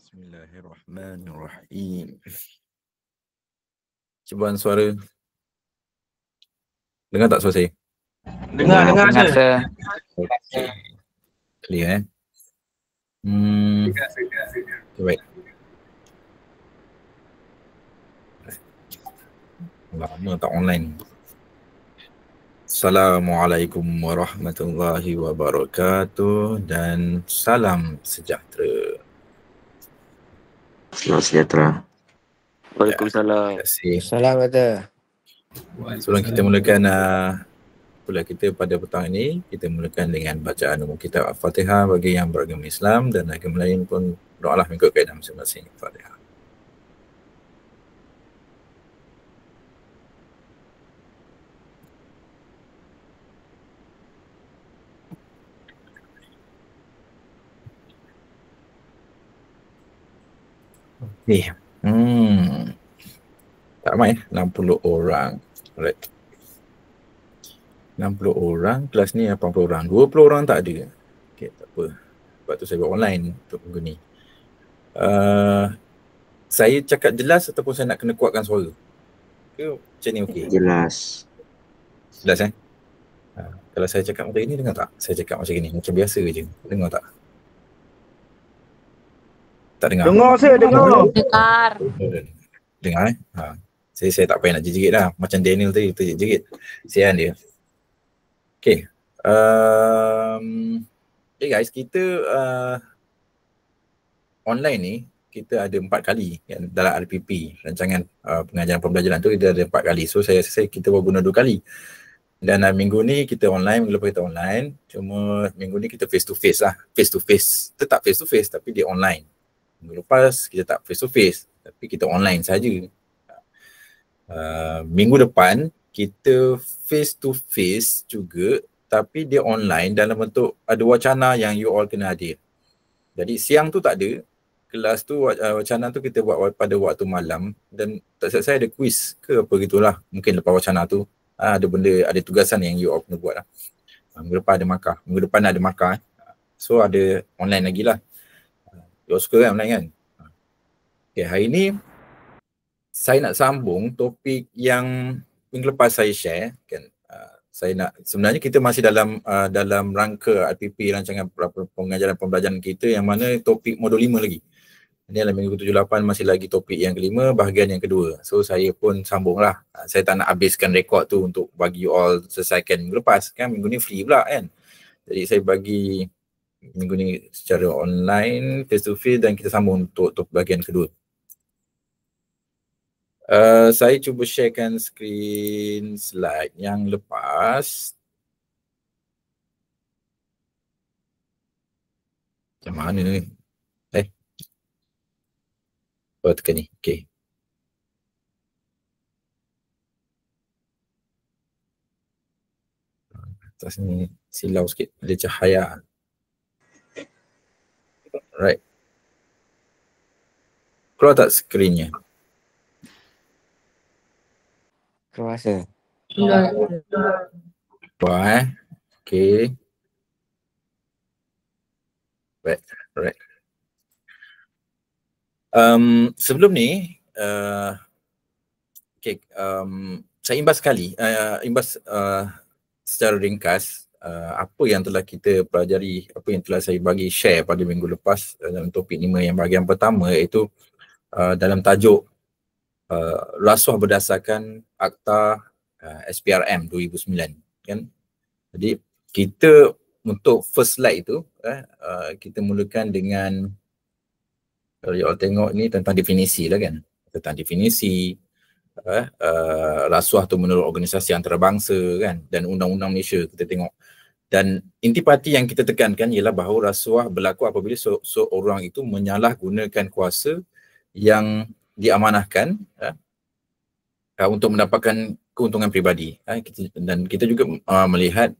Bismillahirrahmanirrahim. Cubaan suara. Dengar tak suara saya? Dengar sir. Okey. Clear baik. Lama tak online. Assalamualaikum warahmatullahi wabarakatuh dan salam sejahtera. Salam sejahtera. Waalaikumsalam. Terima kasih. Salam kata. Sebelum kita mulakan kuliah kita pada petang ini, kita mulakan dengan bacaan umum kitab Al-Fatihah bagi yang beragama Islam dan agama lain pun doalah mengikut kaedah masing-masing. Al-Fatihah. Ni. Tak ramai 60 orang. Alright. 60 orang, kelas ni 80 orang. 20 orang tak ada. Okey, tak apa. Sebab tu saya buat online untuk minggu ni. Saya cakap jelas ataupun saya nak kena kuatkan suara? Ke macam ni okey? Jelas. Jelas kalau saya cakap macam ini, dengar tak? Saya cakap macam ni, macam biasa je. Dengar tak? Tak dengar? Dengar saya, dengar. Dengar Saya tak payah nak jerit dah. Macam Daniel tadi, jerit. Sian dia. Okay. Okay guys, kita online ni, kita ada 4 kali kan, dalam RPP, rancangan pengajaran pembelajaran tu kita ada 4 kali. So saya rasa kita baru guna 2 kali. Dan minggu ni kita online, minggu lepas kita online. Cuma minggu ni kita face to face lah. Face to face. Tetap face to face tapi dia online. Minggu lepas kita tak face to face tapi kita online saja. Minggu depan kita face to face juga tapi dia online dalam bentuk ada wacana yang you all kena hadir. Jadi siang tu tak ada. Kelas tu wacana tu kita buat pada waktu malam dan tak silap saya ada quiz ke apa gitulah. Mungkin lepas wacana tu ada benda, ada tugasan yang you all kena buat lah. Minggu depan ada markah. Minggu depan ada markah. So ada online lagi lah. You all suka kan online kan? Okay, hari ni saya nak sambung topik yang minggu lepas saya share kan. Saya nak, sebenarnya kita masih dalam rangka RPP, rancangan pengajaran pembelajaran kita, yang mana topik modul 5 lagi. Ini dalam minggu 78 masih lagi topik yang kelima, bahagian yang kedua. So saya pun sambung lah. Saya tak nak habiskan rekod tu untuk bagi you all selesaikan minggu lepas kan. Minggu ni free pula kan. Jadi saya bagi minggu ni secara online, face to face, dan kita sambung untuk bahagian kedua. Saya cuba sharekan skrin slide yang lepas. Macam mana ni? Oh, tekan ni. Okay. Atas ni silau sikit. Ada cahaya. Right. Keluar tak skrinnya? Keluar saya. Keluar Okay. Right. Sebelum ni, saya imbas secara ringkas apa yang telah kita pelajari, apa yang telah saya bagi share pada minggu lepas dalam topik 5 yang bahagian pertama, iaitu dalam tajuk rasuah berdasarkan Akta SPRM 2009 kan. Jadi kita untuk first slide itu kita mulakan dengan, kalau you all tengok ni tentang definisi lah kan. Tentang definisi rasuah tu menurut organisasi antarabangsa kan, dan undang-undang Malaysia kita tengok. Dan intipati yang kita tekankan ialah bahawa rasuah berlaku apabila seorang itu menyalahgunakan kuasa yang diamanahkan untuk mendapatkan keuntungan peribadi. Dan kita juga melihat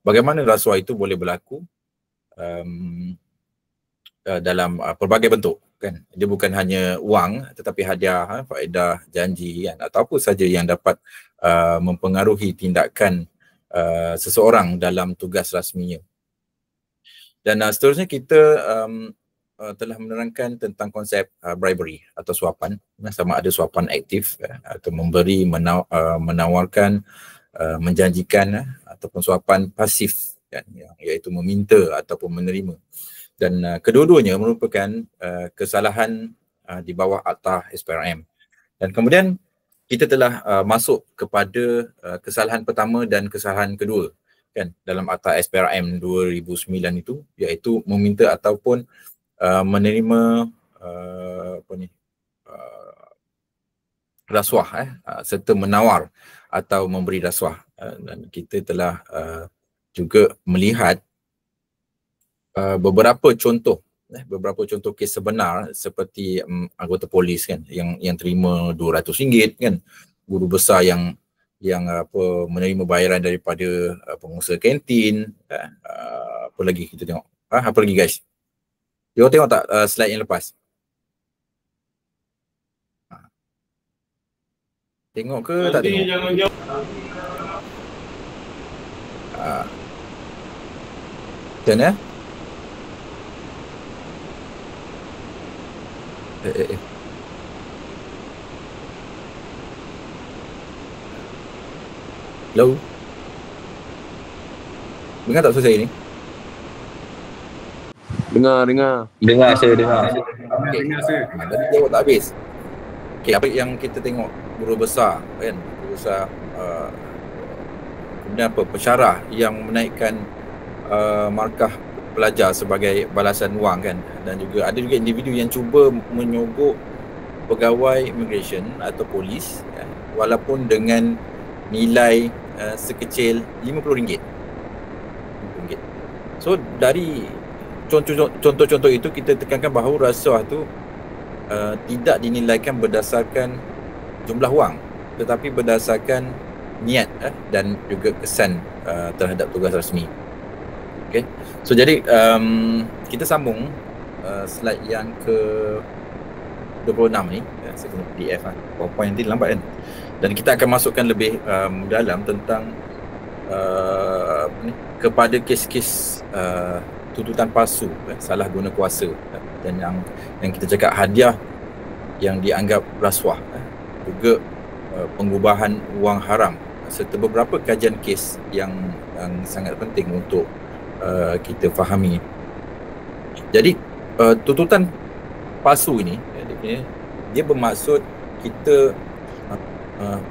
bagaimana rasuah itu boleh berlaku dalam pelbagai bentuk kan. Dia bukan hanya wang tetapi hadiah, faedah, janji kan, atau apa saja yang dapat mempengaruhi tindakan seseorang dalam tugas rasminya. Dan seterusnya kita telah menerangkan tentang konsep bribery atau suapan, sama ada suapan aktif atau memberi, menawarkan, menjanjikan, ataupun suapan pasif kan, iaitu meminta ataupun menerima. Dan kedua-duanya merupakan kesalahan di bawah Akta SPRM. Dan kemudian kita telah masuk kepada kesalahan pertama dan kesalahan kedua kan dalam Akta SPRM 2009 itu, iaitu meminta ataupun menerima rasuah serta menawar atau memberi rasuah. Dan kita telah juga melihat beberapa contoh kes sebenar seperti anggota polis kan yang terima RM200 kan, guru besar yang menerima bayaran daripada pengusaha kantin. Apa lagi kita tengok? Apa lagi guys? You tengok tak slide yang lepas? Tengok ke tak tengok? Jangan jauh. Macam mana? Hello? Dengar tak suara saya ni? Dengar. Dengar saya, dengar. Okay. Tadi jawab tak habis. Okay, apa yang kita tengok guru besar kan? Guru besar kemudian apa? Pensyarah yang menaikkan markah pelajar sebagai balasan wang kan, dan juga ada juga individu yang cuba menyogok pegawai immigration atau polis kan? Walaupun dengan nilai sekecil RM50. So dari contoh-contoh itu kita tekankan bahawa rasuah tu tidak dinilaikan berdasarkan jumlah wang, tetapi berdasarkan niat dan juga kesan terhadap tugas rasmi. Okay. So jadi kita sambung slide yang ke 26 ni. Saya guna PDF PowerPoint nanti lambat kan. Dan kita akan masukkan lebih dalam tentang kepada kes-kes tuntutan palsu, salah guna kuasa, dan yang kita cakap hadiah yang dianggap rasuah, juga pengubahan wang haram, serta beberapa kajian kes yang sangat penting untuk kita fahami. Jadi tuntutan palsu ini dia bermaksud kita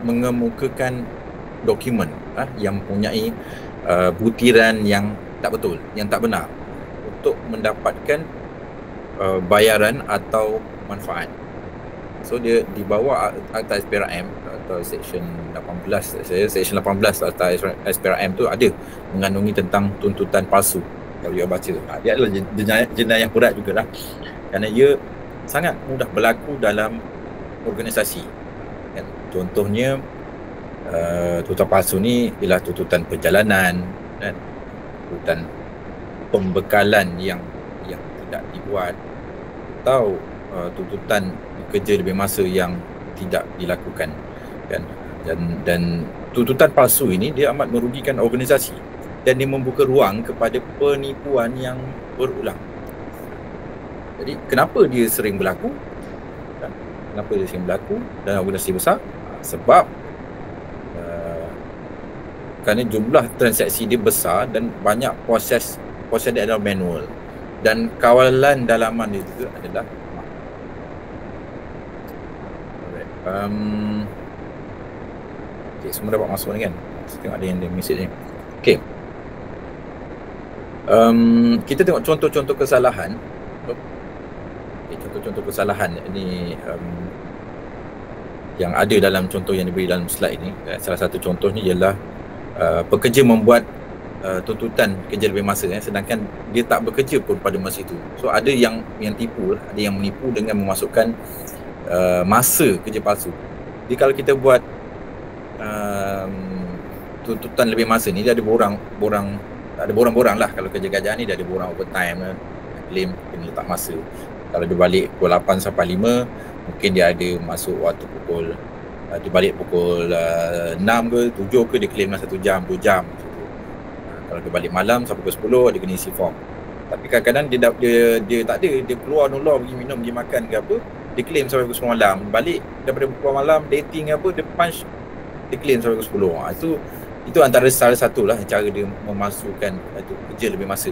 mengemukakan dokumen yang mempunyai butiran yang tak betul, yang tak benar untuk mendapatkan bayaran atau manfaat. So dia di bawah Akta SPRM atau Section 18, Section 18 Akta SPRM tu ada mengandungi tentang tuntutan palsu. Kalau dia baca, dia adalah jenayah berat jugalah, kerana ia sangat mudah berlaku dalam organisasi kan. Contohnya tuntutan palsu ni ialah tuntutan perjalanan kan, tuntutan pembekalan yang tidak dibuat, atau tuntutan kerja lebih masa yang tidak dilakukan kan. Dan tuntutan palsu ini dia amat merugikan organisasi dan dia membuka ruang kepada penipuan yang berulang. Jadi kenapa dia sering berlaku? Kenapa dia sering berlaku dalam organisasi besar? Sebab kerana jumlah transaksi dia besar dan banyak proses dia adalah manual, dan kawalan dalaman dia juga adalah okay, semua dapat masuk ni kan. Saya tengok ada yang dia message ni. Okay. Kita tengok contoh-contoh kesalahan. Okay, contoh-contoh kesalahan ni yang ada dalam contoh yang diberi dalam slide ni. Salah satu contohnya ialah pekerja membuat tuntutan kerja lebih masa sedangkan dia tak bekerja pun pada masa itu. So ada yang tipu, ada yang menipu dengan memasukkan masa kerja palsu. Jadi kalau kita buat tuntutan lebih masa ni, dia ada borang-borang lah. Kalau kerja gajah ni dia ada borang overtime, claim kena letak masa. Kalau dia balik pukul 8 sampai 5, mungkin dia ada masuk waktu pukul dia balik pukul 6 ke 7 ke, dia claim 1 jam, 2 jam. Kalau dia balik malam sampai pukul 10, dia kena isi form. Tapi kadang-kadang dia tak ada, dia keluar nular pergi minum, pergi makan ke apa, dia claim sampai pukul 10 malam. Balik daripada pukul malam dating apa, dia punch, dia claim sampai pukul 10. Itu antara salah satu lah cara dia memasukkan itu kerja lebih masa.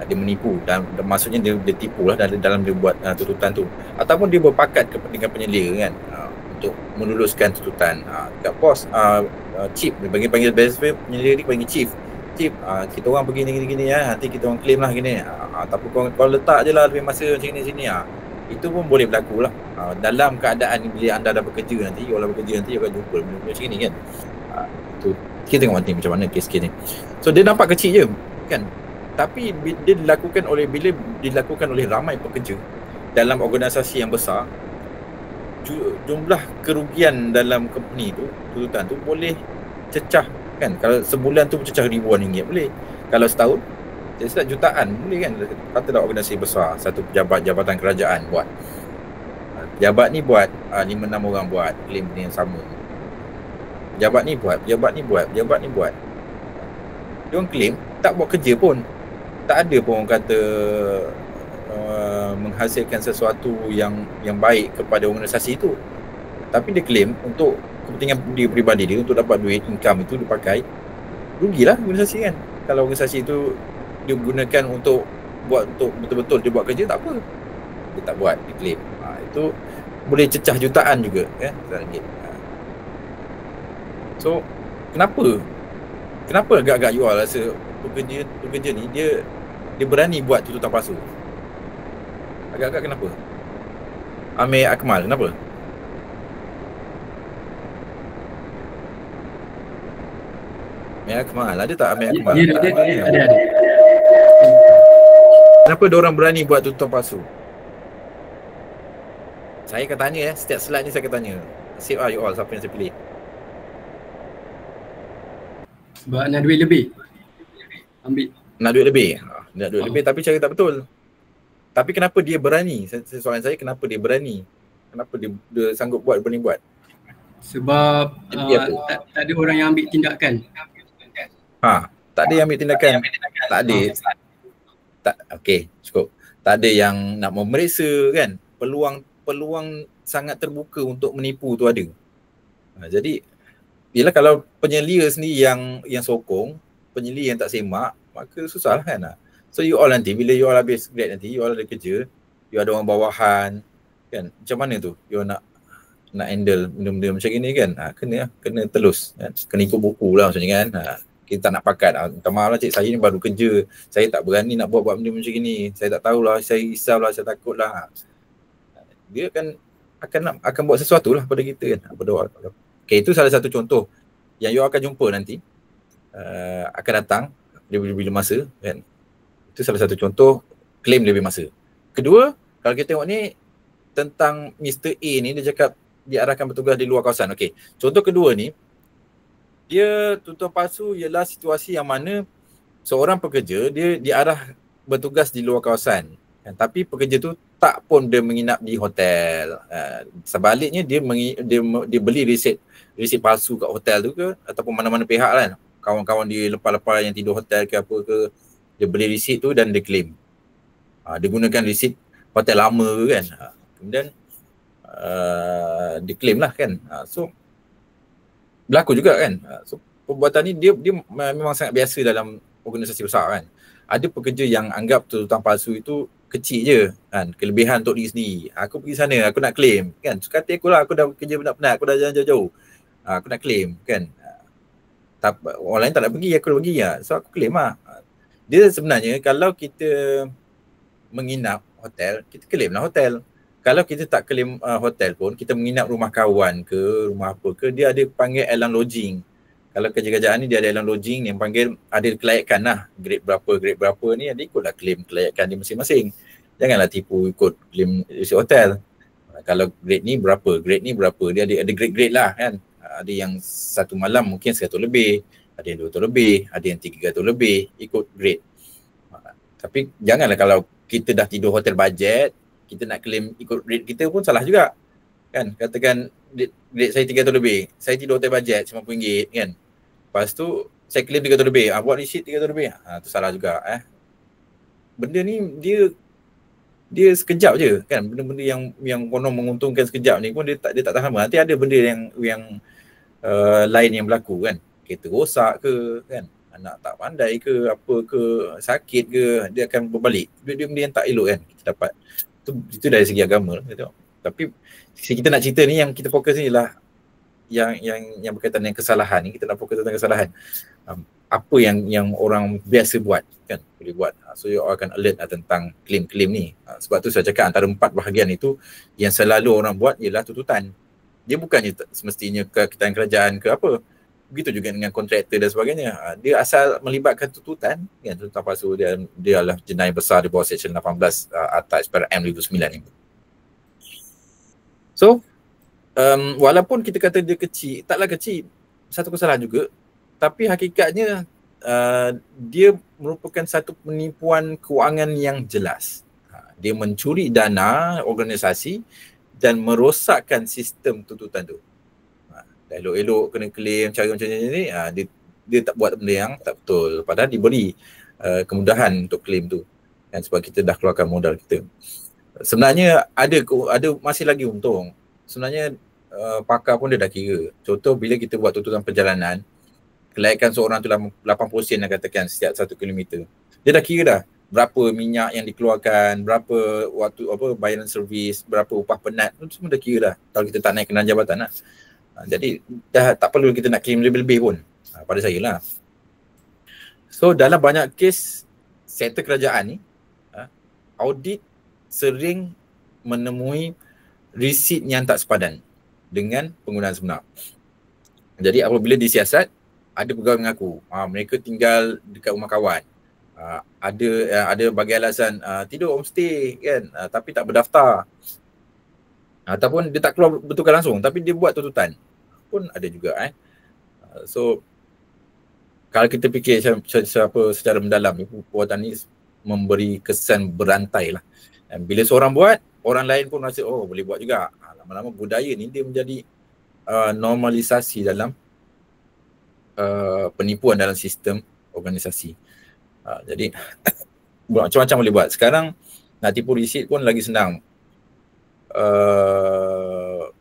Dia menipu dan maksudnya dia tipu lah dalam dia buat tuntutan tu. Ataupun dia berpakat dengan penyelia kan, untuk meluluskan tuntutan. Kat pos chief, dia panggil best friend penyelia ni, panggil chief, kita orang pergi gini nanti kita orang claim lah gini, tapi kau letak je lah lebih masa sini itu pun boleh berlaku lah. Dalam keadaan bila anda dah bekerja nanti, you bekerja nanti, you akan jumpa benda-benda macam ni kan. Itu kita tengok nanti macam mana kes-kes ni. So dia nampak kecil je kan, tapi dia dilakukan oleh ramai pekerja dalam organisasi yang besar. Jumlah kerugian dalam company tu, tuntutan tu boleh cecah kan. Kalau sebulan tu cecah ribuan ringgit boleh. Kalau setahun jadi jutaan boleh kan. Katalah organisasi besar, satu jabatan kerajaan buat. Pejabat ni buat 5-6 orang buat claim yang sama. Pejabat ni buat. Dia orang claim tak buat kerja pun. Tak ada pun orang kata menghasilkan sesuatu yang baik kepada organisasi itu. Tapi dia claim untuk kepentingan dia peribadi dia, untuk dapat duit, income itu dipakai, rugilah organisasi kan. Kalau organisasi itu dia gunakan untuk betul-betul dia buat kerja, tak apa, dia tak buat, dia claim. Itu boleh cecah jutaan juga kan, RM1. So kenapa agak-agak you all rasa pekerja ni dia berani buat tuntutan palsu? Agak-agak kenapa? Amir Akmal, kenapa? Amir Akmal, ada tak Amir Akmal? Ada. Kenapa diorang berani buat tuntutan palsu? Saya akan tanya setiap slide ni saya akan tanya. Save you all, siapa yang saya pilih? Sebab nak duit lebih. Ambil. Nak duit lebih. Nak duit lebih tapi cara tak betul. Tapi kenapa dia berani? Soalan saya, kenapa dia berani? Kenapa dia sanggup berani buat? Sebab tak ada orang yang ambil tindakan. Tak ada yang ambil tindakan. Tak ada. Okey, cukup. Tak ada yang nak memeriksa kan. Peluang sangat terbuka untuk menipu tu ada. Jadi bila kalau penyelia sendiri yang sokong, penyelia yang tak semak, maka susah lah kan. So you all nanti, bila you all habis grad nanti, you all ada kerja, you ada orang bawahan kan, macam mana tu you all nak handle benda-benda macam ni kan. Kena telus kan? Kena ikut buku lah maksudnya kan. Kita tak nak pakat, minta maaf lah cik, saya ni baru kerja, saya tak berani nak buat benda macam ni, saya tak tahulah, saya risau lah, saya takut lah. Dia akan buat sesuatu lah pada kita kan, pada orang. Okay, itu salah satu contoh yang you all akan jumpa nanti, akan datang bila masa kan. Itu salah satu contoh claim lebih masa. Kedua, kalau kita tengok ni tentang Mr. A ni, dia cakap diarahkan bertugas di luar kawasan. Okey, contoh kedua ni, dia tuntutan palsu ialah situasi yang mana seorang pekerja dia diarah bertugas di luar kawasan kan, tapi pekerja tu tak pun dia menginap di hotel. Sebaliknya dia beli resit palsu kat hotel tu ke, ataupun mana-mana pihak kan, kawan-kawan dia lepas-lepas yang tidur hotel ke apa ke, dia beli resit tu dan dia claim. Dia gunakan resit hotel lama kan. Kemudian dia claim lah kan. So berlaku juga kan. So perbuatan ni dia memang sangat biasa dalam organisasi besar kan. Ada pekerja yang anggap tuntutan palsu itu kecil je kan, kelebihan untuk diri sendiri. Aku pergi sana, aku nak claim kan. Suka hati aku lah, aku dah kerja penat-penat, aku dah jalan jauh-jauh, aku nak claim kan. Orang lain tak nak pergi, aku dah pergi lah. So aku claim lah. Dia sebenarnya kalau kita menginap hotel, kita claim lah hotel. Kalau kita tak claim hotel pun, kita menginap rumah kawan ke, rumah apa ke, dia ada panggil airline lodging. Kalau kerja-kerjaan ni dia ada airline lodging yang panggil, ada kelayakan lah, grade berapa ni, dia ikutlah claim kelayakan dia masing-masing. Janganlah tipu ikut claim isi hotel. Kalau grade ni berapa, dia ada grade-grade lah kan. Ada yang satu malam mungkin 100 lebih, ada yang 200 lebih, ada yang 300 lebih, ikut grade. Tapi janganlah kalau kita dah tidur hotel budget, kita nak claim ikut grade kita pun salah juga kan. Katakan grade saya 300 lebih, saya tidur hotel budget RM90 kan, lepas tu saya claim 300 lebih, buat receipt 300 lebih, tu salah juga. benda ni dia sekejap je kan, benda-benda yang konon menguntungkan sekejap ni pun dia tak tahan lama. Nanti ada benda yang lain yang berlaku kan, kereta rosak ke kan, anak tak pandai ke apa ke, sakit ke, dia akan berbalik. Dia benda yang tak elok kan kita dapat. Itu dari segi agama lah, tengok. Tapi kita nak cerita ni, yang kita fokus ni ialah yang berkaitan dengan kesalahan ni. Kita nak fokus tentang kesalahan. Apa yang orang biasa buat kan, boleh buat. So you akan alert tentang klaim-klaim ni. Sebab tu saya cakap antara 4 bahagian itu yang selalu orang buat ialah tuntutan. Dia bukannya semestinya kekitaan kerajaan ke apa. Begitu juga dengan kontraktor dan sebagainya. Dia asal melibatkan tuntutan kan, tuntutan palsu, dia adalah jenayah besar di bawah Seksyen 18 Akta SPRM 2009 ni. So walaupun kita kata dia kecil, taklah kecil, satu kesalahan juga, tapi hakikatnya dia merupakan satu penipuan kewangan yang jelas. Dia mencuri dana organisasi dan merosakkan sistem tuntutan tu. Dah elok-elok kena claim cara macam ni, dia tak buat benda yang tak betul, padahal diberi kemudahan untuk claim tu kan, sebab kita dah keluarkan modal kita. Sebenarnya ada masih lagi untung. Sebenarnya pakar pun dia dah kira. Contoh bila kita buat tuntutan perjalanan, kelayakan seorang tu 80% dah katakan setiap 1 kilometer. Dia dah kira dah berapa minyak yang dikeluarkan, berapa waktu bayaran servis, berapa upah penat, tu semua dah kira dah. Kalau kita tak naik kenderaan jabatan lah. Jadi dah tak perlu kita nak claim lebih-lebih pun, pada saya lah. So dalam banyak kes sektor kerajaan ni, audit sering menemui resit yang tak sepadan dengan penggunaan sebenar. Jadi apabila disiasat, ada pegawai mengaku mereka tinggal dekat rumah kawan, ada bagi alasan tidur homestay kan, tapi tak berdaftar, ataupun dia tak keluar betulkan langsung tapi dia buat tuntutan pun ada juga. So kalau kita fikir secara mendalam, perbuatan ni memberi kesan berantai lah. Dan bila seorang buat, orang lain pun rasa boleh buat juga. Lama-lama budaya ni dia menjadi normalisasi dalam penipuan dalam sistem organisasi. Jadi macam-macam boleh buat. Sekarang nak tipu resit pun lagi senang.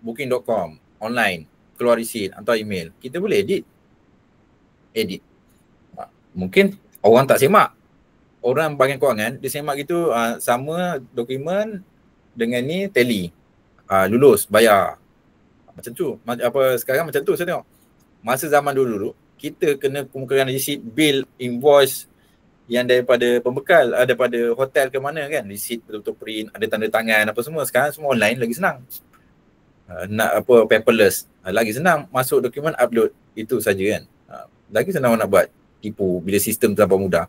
Booking.com, online, keluar resit, hantar email. Kita boleh edit. Mungkin orang tak semak. Orang bahagian kewangan, dia semak gitu, sama dokumen dengan ni tally. Lulus, bayar. Macam tu. Sekarang macam tu saya tengok. Masa zaman dulu, kita kena kemukakan resit, bill, invoice yang daripada pembekal, daripada hotel ke mana kan, resit betul-betul print, ada tanda tangan apa semua. Sekarang semua online, lagi senang. Nak paperless, lagi senang, masuk dokumen, upload, itu saja kan. Lagi senang nak buat tipu bila sistem terlalu mudah.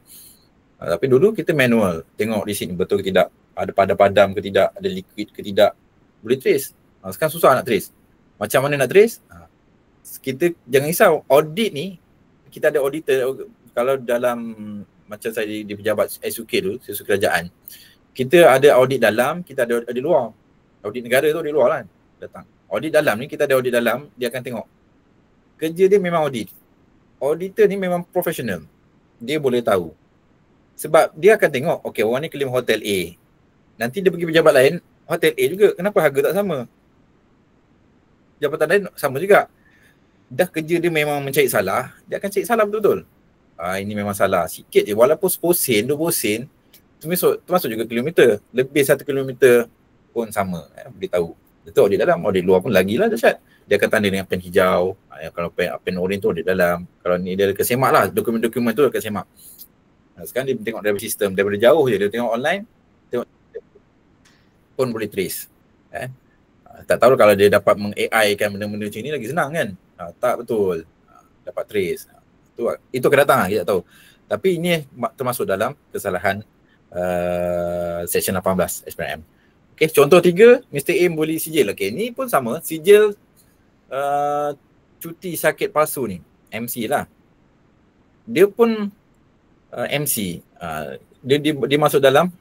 Tapi dulu kita manual, tengok resit betul ke tidak, ada padam ke tidak, ada liquid ke tidak, boleh trace. Sekarang susah nak trace. Macam mana nak trace? Kita jangan risau, audit ni kita ada auditor. Kalau dalam macam saya di pejabat SUK tu, SUK kerajaan, kita ada audit dalam, kita ada audit luar. Audit negara tu di luar kan datang. Audit dalam ni, kita ada audit dalam, dia akan tengok. Kerja dia memang audit. Auditor ni memang profesional. Dia boleh tahu. Sebab dia akan tengok, okey, orang ni claim hotel A. Nanti dia pergi pejabat lain, hotel A juga. Kenapa harga tak sama? Jabatan lain sama juga. Dah kerja dia memang mencari salah, dia akan cari salah betul-betul. Ini memang salah. Sikit je, walaupun 10 sen, 20 sen, termasuk juga kilometer. Lebih 1 kilometer pun sama. Boleh tahu. Betul audit dalam, audit luar pun lagilah dahsyat. Dia akan tanda dengan pen hijau. Kalau pen oren tu audit dalam. Kalau ni dia akan semak lah, dokumen-dokumen tu akan semak. Sekarang dia tengok daripada sistem, daripada jauh je, dia tengok online, tengok pun boleh trace. Tak tahu kalau dia dapat meng-AI kan benda-benda macam ni, lagi senang kan. Tak betul, dapat trace. Itu akan datang, kita tak tahu. Tapi ini termasuk dalam kesalahan Seksyen 18 SPRM. Okay, contoh 3, Mr. A boleh sijil. Okay, ni pun sama, sijil cuti sakit palsu ni, MC lah. Dia pun MC. Dia masuk dalam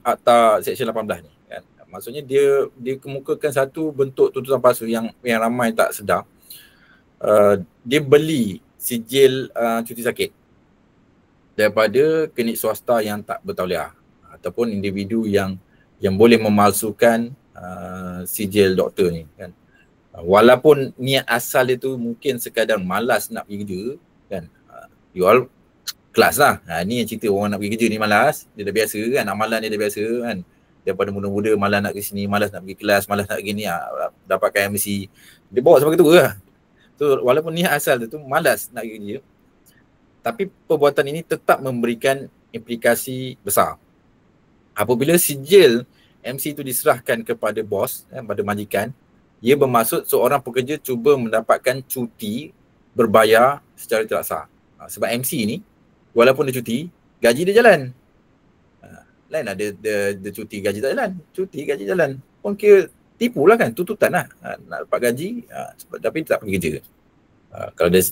akta Seksyen 18 ni kan. Maksudnya dia kemukakan satu bentuk tuntutan palsu yang ramai tak sedar. Dia beli sijil cuti sakit daripada klinik swasta yang tak bertauliah. ataupun individu yang boleh memalsukan sijil doktor ni kan. Walaupun niat asal dia tu mungkin sekadar malas nak pergi kerja kan. You all kelas lah. Ni yang cerita orang nak pergi kerja ni malas, dia dah biasa kan, amalan dia dah biasa kan. Daripada muda-muda malas nak ke sini, malas nak pergi kelas, malas nak pergi ni, dapatkan MC. Dia bawa sampai ketua lah. So walaupun niat asal tu malas nak pergi kerja, tapi perbuatan ini tetap memberikan implikasi besar. Apabila sijil MC itu diserahkan kepada bos, pada majikan, ia bermaksud seorang pekerja cuba mendapatkan cuti berbayar secara tidak sah. Sebab MC ni, walaupun dia cuti, gaji dia jalan. Lain lah dia cuti gaji tak jalan. Cuti gaji jalan. Pun kira tipu lah kan, tuntutan lah. Nak dapat gaji, tapi tak pergi kerja.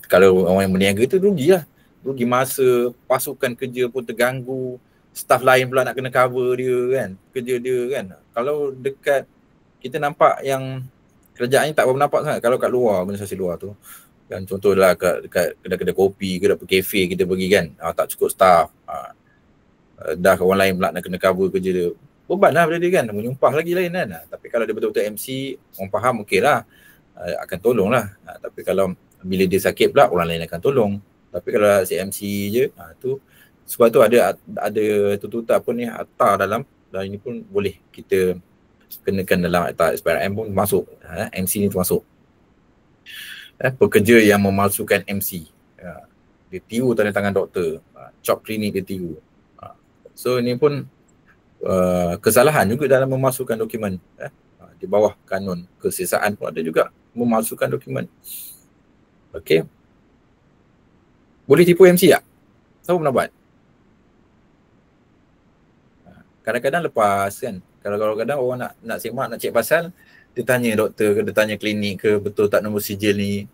Kalau orang yang berniaga tu rugi lah. Rugi masa, pasukan kerja pun terganggu, staff lain pula nak kena cover dia kan, kerja dia kan. Kalau dekat, kita nampak yang kerajaan ni tak berapa nampak sangat. Kalau kat luar, organisasi luar tu kan, contohlah dekat kedai-kedai kopi ke dekat kafe kita pergi kan, tak cukup staff, dah orang lain pula nak kena cover kerja dia, beban lah pada dia kan, menyumpah lagi lain kan. Tapi kalau dia betul-betul MC, orang faham okey lah, akan tolong lah. Tapi kalau bila dia sakit pula, orang lain akan tolong. Tapi kalau si MC je, tu sebab tu ada tuntutan apa ni, akta dalam, dan ini pun boleh kita kenakan dalam akta SPRM pun masuk, MC ni termasuk. Pekerja yang memalsukan MC, dia tiru tanda tangan doktor, cop klinik dia tiru. So ini pun kesalahan juga dalam memasukkan dokumen. Di bawah kanun kesesaan pun ada juga memasukkan dokumen. Okey. Boleh tipu MC tak? Tahu pernah buat? Kadang-kadang lepas kan. Kalau kadang-kadang orang nak semak, nak cek pasal, dia tanya doktor ke, dia tanya klinik ke, betul tak nombor sijil ni.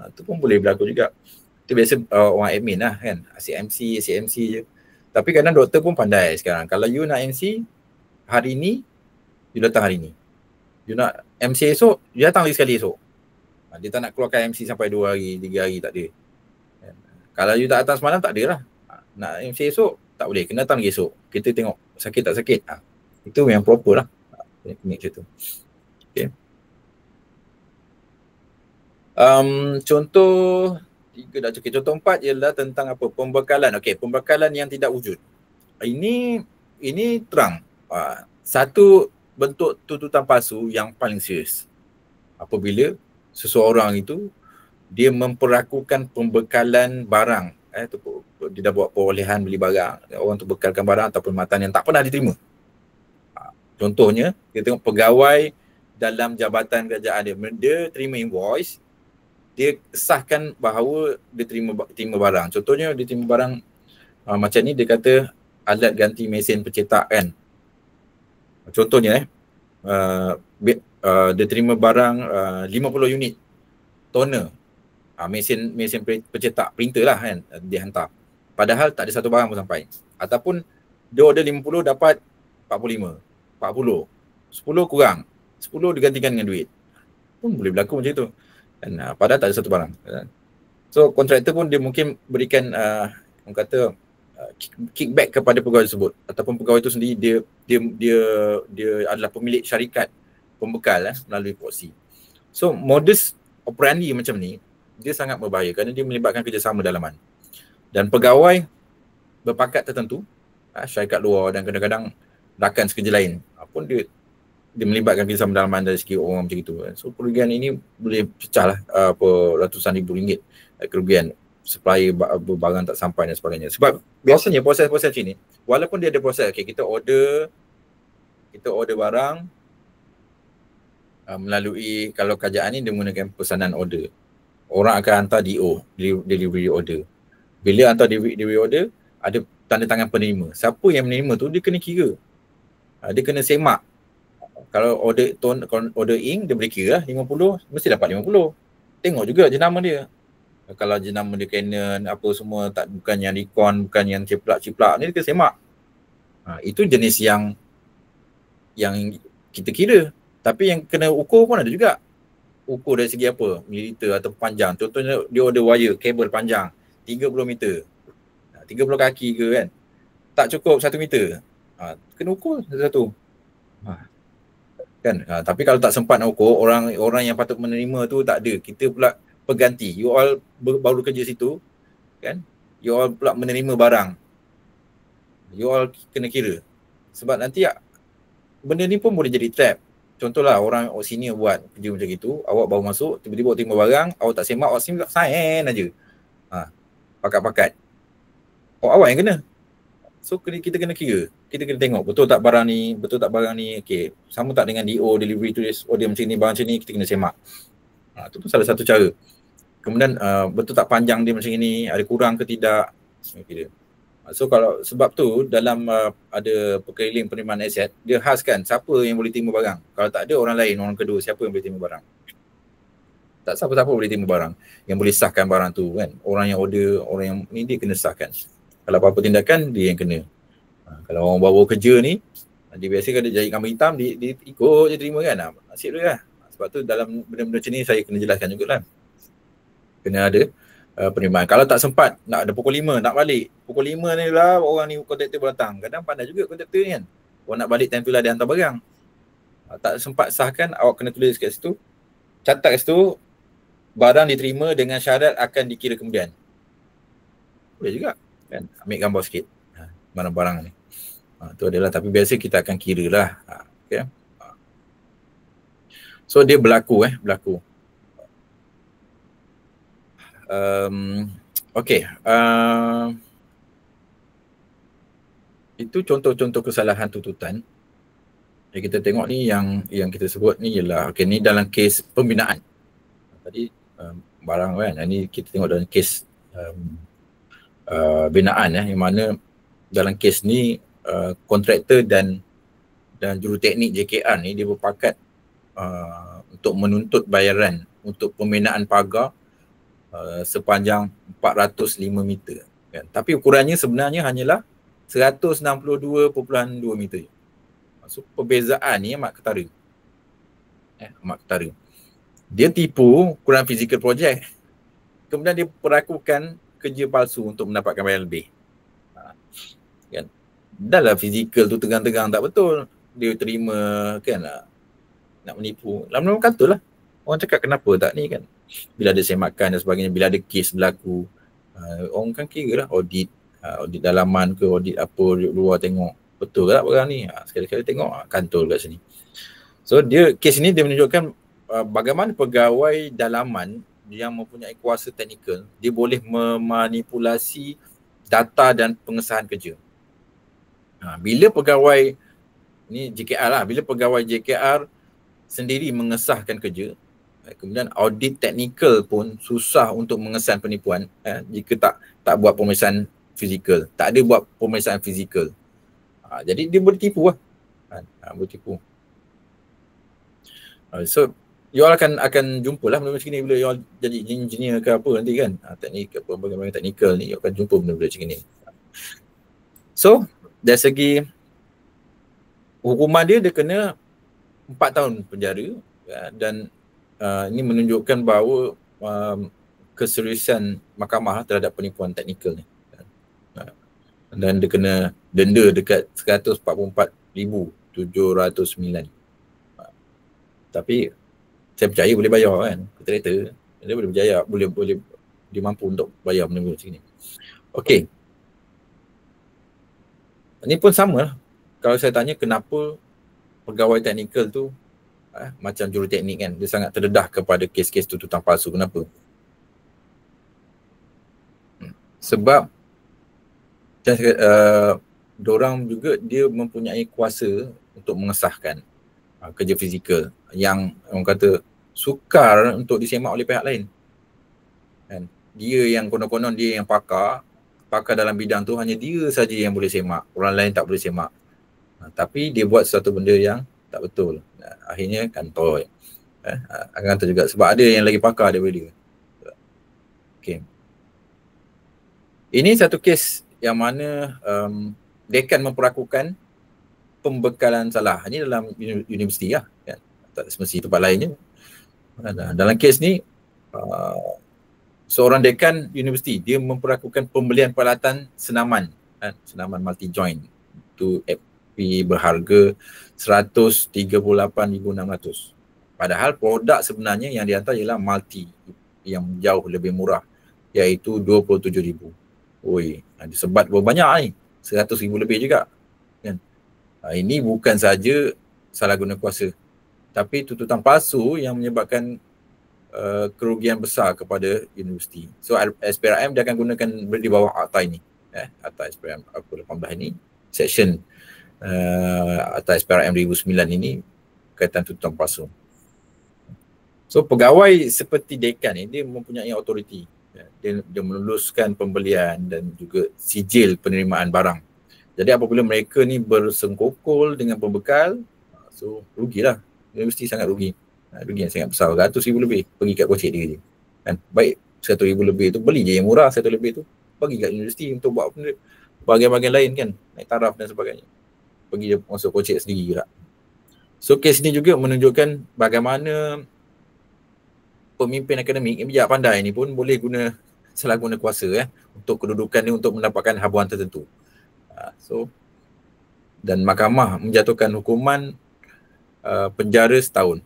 Itu pun boleh berlaku juga. Itu biasa orang admin lah kan. Asyik MC je. Tapi kadang doktor pun pandai sekarang. Kalau you nak MC hari ni, you datang hari ni. You nak MC esok, you datang lagi sekali esok. Dia tak nak keluarkan MC sampai 2 hari, 3 hari, tak ada. Kalau you tak datang semalam, tak ada lah. Nak MC esok, tak boleh. Kena datang lagi esok. Kita tengok sakit tak sakit. Itu yang proper lah. Teknik macam tu. Okay. Contoh 3 dah cukup. Contoh 4 ialah tentang apa? Pembekalan. Okey, pembekalan yang tidak wujud. Ini terang. Satu bentuk tuntutan palsu yang paling serius. Apabila seseorang itu dia memperlakukan pembekalan barang. Dia dah buat perolehan beli barang. Orang tu bekalkan barang atau perkhidmatan yang tak pernah diterima. Contohnya, kita tengok pegawai dalam jabatan kerajaan dia terima invoice, dia sahkan bahawa dia terima barang. Contohnya dia terima barang macam ni, dia kata alat ganti mesin pencetak kan. Contohnya dia terima barang 50 unit toner. Mesin pencetak, printer lah kan, dia hantar. Padahal tak ada satu barang pun sampai. Ataupun dia order 50 dapat 45, 40, 10 kurang, 10 digantikan dengan duit. Pun boleh berlaku macam itu. Dan padahal tak ada satu barang. So kontraktor pun dia mungkin berikan orang kata kickback kepada pegawai tersebut, ataupun pegawai itu sendiri dia adalah pemilik syarikat pembekal melalui proksi. So modus operandi macam ni dia sangat berbahaya kerana dia melibatkan kerjasama dalaman. Dan pegawai berpangkat tertentu, syarikat luar dan kadang-kadang rakan sekerja lain pun dia melibatkan kerjasama dalaman dari segi orang macam itu. So kerugian ini boleh pecah lah ratusan ribu ringgit kerugian supplier barang tak sampai dan sebagainya. Sebab biasanya proses-proses macam ni, walaupun dia ada proses, okay, kita order barang melalui, kalau kerajaan ni dia menggunakan pesanan order. Orang akan hantar DO, delivery order. Bila hantar delivery order, ada tanda tangan penerima. Siapa yang menerima tu dia kena kira. Dia kena semak. Kalau order ink, dia boleh kira lah 50, mesti dapat 50. Tengok juga jenama dia. Kalau jenama dia Canon, apa semua, bukan yang Nikon, bukan yang ciplak-ciplak ni, dia kena semak. Itu jenis yang kita kira. Tapi yang kena ukur pun ada juga. Ukur dari segi apa? Mililiter atau panjang. Contohnya dia order wire, kabel panjang 30 meter. 30 kaki ke kan. Tak cukup 1 meter. Kena ukur satu. Kan? Tapi kalau tak sempat nak ukur, orang yang patut menerima tu tak ada. Kita pula berganti. You all baru kerja situ, kan? You all pula menerima barang. You all kena kira. Sebab nanti benda ni pun boleh jadi trap. Contohlah orang senior buat kerja macam itu, awak baru masuk, tiba-tiba awak terima barang, awak tak semak, awak sign aja. Pakat-pakat. Awak yang kena. So kita kena kira. Kita kena tengok betul tak barang ni, okey, sama tak dengan DO, delivery tulis order macam ni, barang macam ni, kita kena semak. Itu pun salah satu cara. Kemudian betul tak panjang dia macam ni, ada kurang ke tidak, kira. So kalau sebab tu dalam ada perkeliling penerimaan aset, dia khaskan siapa yang boleh terima barang. Kalau tak ada orang lain, orang kedua, siapa yang boleh terima barang. Tak siapa-siapa boleh terima barang yang boleh sahkan barang tu, kan. Orang yang order, orang yang ni dia kena sahkan. Kalau apa-apa tindakan, dia yang kena. Kalau orang baru kerja ni, dia biasa kalau dia jahit gambar hitam, dia ikut je terima, kan. Nasib dia lah. Sebab tu dalam benda-benda macam ni saya kena jelaskan jugalah. Kena ada penerimaan. Kalau tak sempat, nak ada pukul 5, nak balik. Pukul 5 ni lah orang ni kontraktor datang. Kadang pandai juga kontraktor ni, kan. Orang nak balik time tu lah dia hantar barang. Tak sempat sahkan, awak kena tulis kat situ. Catat kat situ, barang diterima dengan syarat akan dikira kemudian. Boleh juga, kan. Ambil gambar sikit barang-barang ni. Tu adalah, tapi biasa kita akan kira lah. Okay. So dia berlaku. Okay. Itu contoh-contoh kesalahan tuntutan. Yang kita tengok ni, yang kita sebut ni ialah, okay, ni dalam kes pembinaan. Tadi barang, kan. Ini kita tengok dalam kes binaan, yang mana dalam kes ni kontraktor dan juruteknik JKR ni dia berpakat untuk menuntut bayaran untuk pembinaan pagar sepanjang 405 meter, kan. Tapi ukurannya sebenarnya hanyalah 162.2 meter. So perbezaan ni amat ketara. Dia tipu ukuran physical project. Kemudian dia perakukan kerja palsu untuk mendapatkan bayaran lebih. Kan? Dah lah fizikal tu tegang-tegang tak betul. Dia terima, kan, nak menipu. Lama-lama kata lah. Orang cakap kenapa tak ni, kan. Bila ada semakan dan sebagainya, bila ada kes berlaku, orang kan kira lah audit dalaman ke, audit apa, luar tengok. Betul ke tak barang ni? Sekali-kali tengok kantor kat sini. So kes ni dia menunjukkan bagaimana pegawai dalaman yang mempunyai kuasa teknikal, dia boleh memanipulasi data dan pengesahan kerja. Bila pegawai ni JKR lah, bila pegawai JKR sendiri mengesahkan kerja, kemudian audit teknikal pun susah untuk mengesan penipuan jika tak buat pemeriksaan fizikal, tak ada buat pemeriksaan fizikal. Jadi dia boleh tipu lah. Boleh tipu. So you all akan jumpa lah benda macam ni bila you all jadi engineer ke apa nanti, kan. Teknik apa, bagaimana teknikal ni, you akan jumpa benda-benda macam ni. So dari segi hukuman dia kena 4 tahun penjara, dan ini menunjukkan bahawa keseriusan mahkamah terhadap penipuan teknikal ni. Dan dia kena denda dekat 144,709. Tapi saya percaya boleh bayar, kan. Kontraktor dia boleh berjaya, boleh dia mampu untuk bayar benda-benda macam ni. Okey. Ini pun sama lah. Kalau saya tanya kenapa pegawai teknikal tu macam juruteknik, kan, dia sangat terdedah kepada kes-kes tuntutan palsu. Kenapa? Sebab dorang juga dia mempunyai kuasa untuk mengesahkan kerja fizikal yang orang kata sukar untuk disemak oleh pihak lain, kan. Dia yang konon-konon dia yang pakar dalam bidang tu, hanya dia saja yang boleh semak, orang lain tak boleh semak. Tapi dia buat sesuatu benda yang tak betul. Akhirnya kantor akan kantor juga sebab ada yang lagi pakar daripada dia. Okay. Ini satu kes yang mana dekan memperakukan pembekalan salah. Ini dalam universiti lah, kan. Tak semestinya tempat lainnya. Dalam kes ni seorang dekan universiti, dia memperakukan pembelian peralatan senaman, kan, senaman multi joint. Itu tapi berharga 138,600. Padahal produk sebenarnya yang dihantar ialah multi yang jauh lebih murah, iaitu 27,000. Oi, disebat berapa banyak ni? 100,000 lebih juga. Kan? Ini bukan saja salah guna kuasa, tapi tuntutan palsu yang menyebabkan kerugian besar kepada universiti. So SPRM dia akan gunakan di bawah akta ini. Akta SPRM 18 ini, section akta SPRM 2009 ini kaitan tuntutan palsu. So pegawai seperti dekan ni dia mempunyai autoriti. Dia meluluskan pembelian dan juga sijil penerimaan barang. Jadi apabila mereka ni bersengkokol dengan pembekal, so rugilah. Universiti sangat rugi. Rugi yang sangat besar, 100,000 lebih pergi kat kocek dia je. Kan? Baik 100,000 lebih tu beli je yang murah, 100 lebih tu bagi kat universiti untuk buat bahagian-bahagian lain kan, naik taraf dan sebagainya. Pergi dia masuk kocek sendiri juga. So kes ni juga menunjukkan bagaimana pemimpin akademik yang bijak pandai ni pun boleh salah guna kuasa untuk kedudukan dia untuk mendapatkan habuan tertentu. So dan mahkamah menjatuhkan hukuman penjara setahun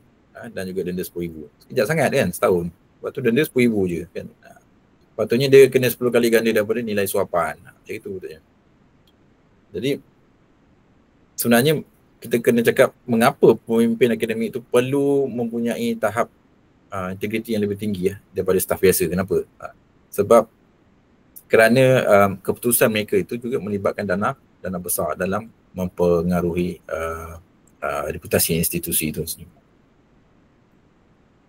dan juga denda 10,000. Sekejap sangat kan, setahun. Lepas tu denda 10,000 je kan. Patutnya dia kena 10 kali ganda daripada nilai suapan. Macam itu betulnya. Jadi sebenarnya kita kena cakap mengapa pemimpin akademik itu perlu mempunyai tahap integriti yang lebih tinggi daripada staf biasa. Kenapa? Sebab kerana keputusan mereka itu juga melibatkan dana besar dalam mempengaruhi reputasi institusi itu sendiri.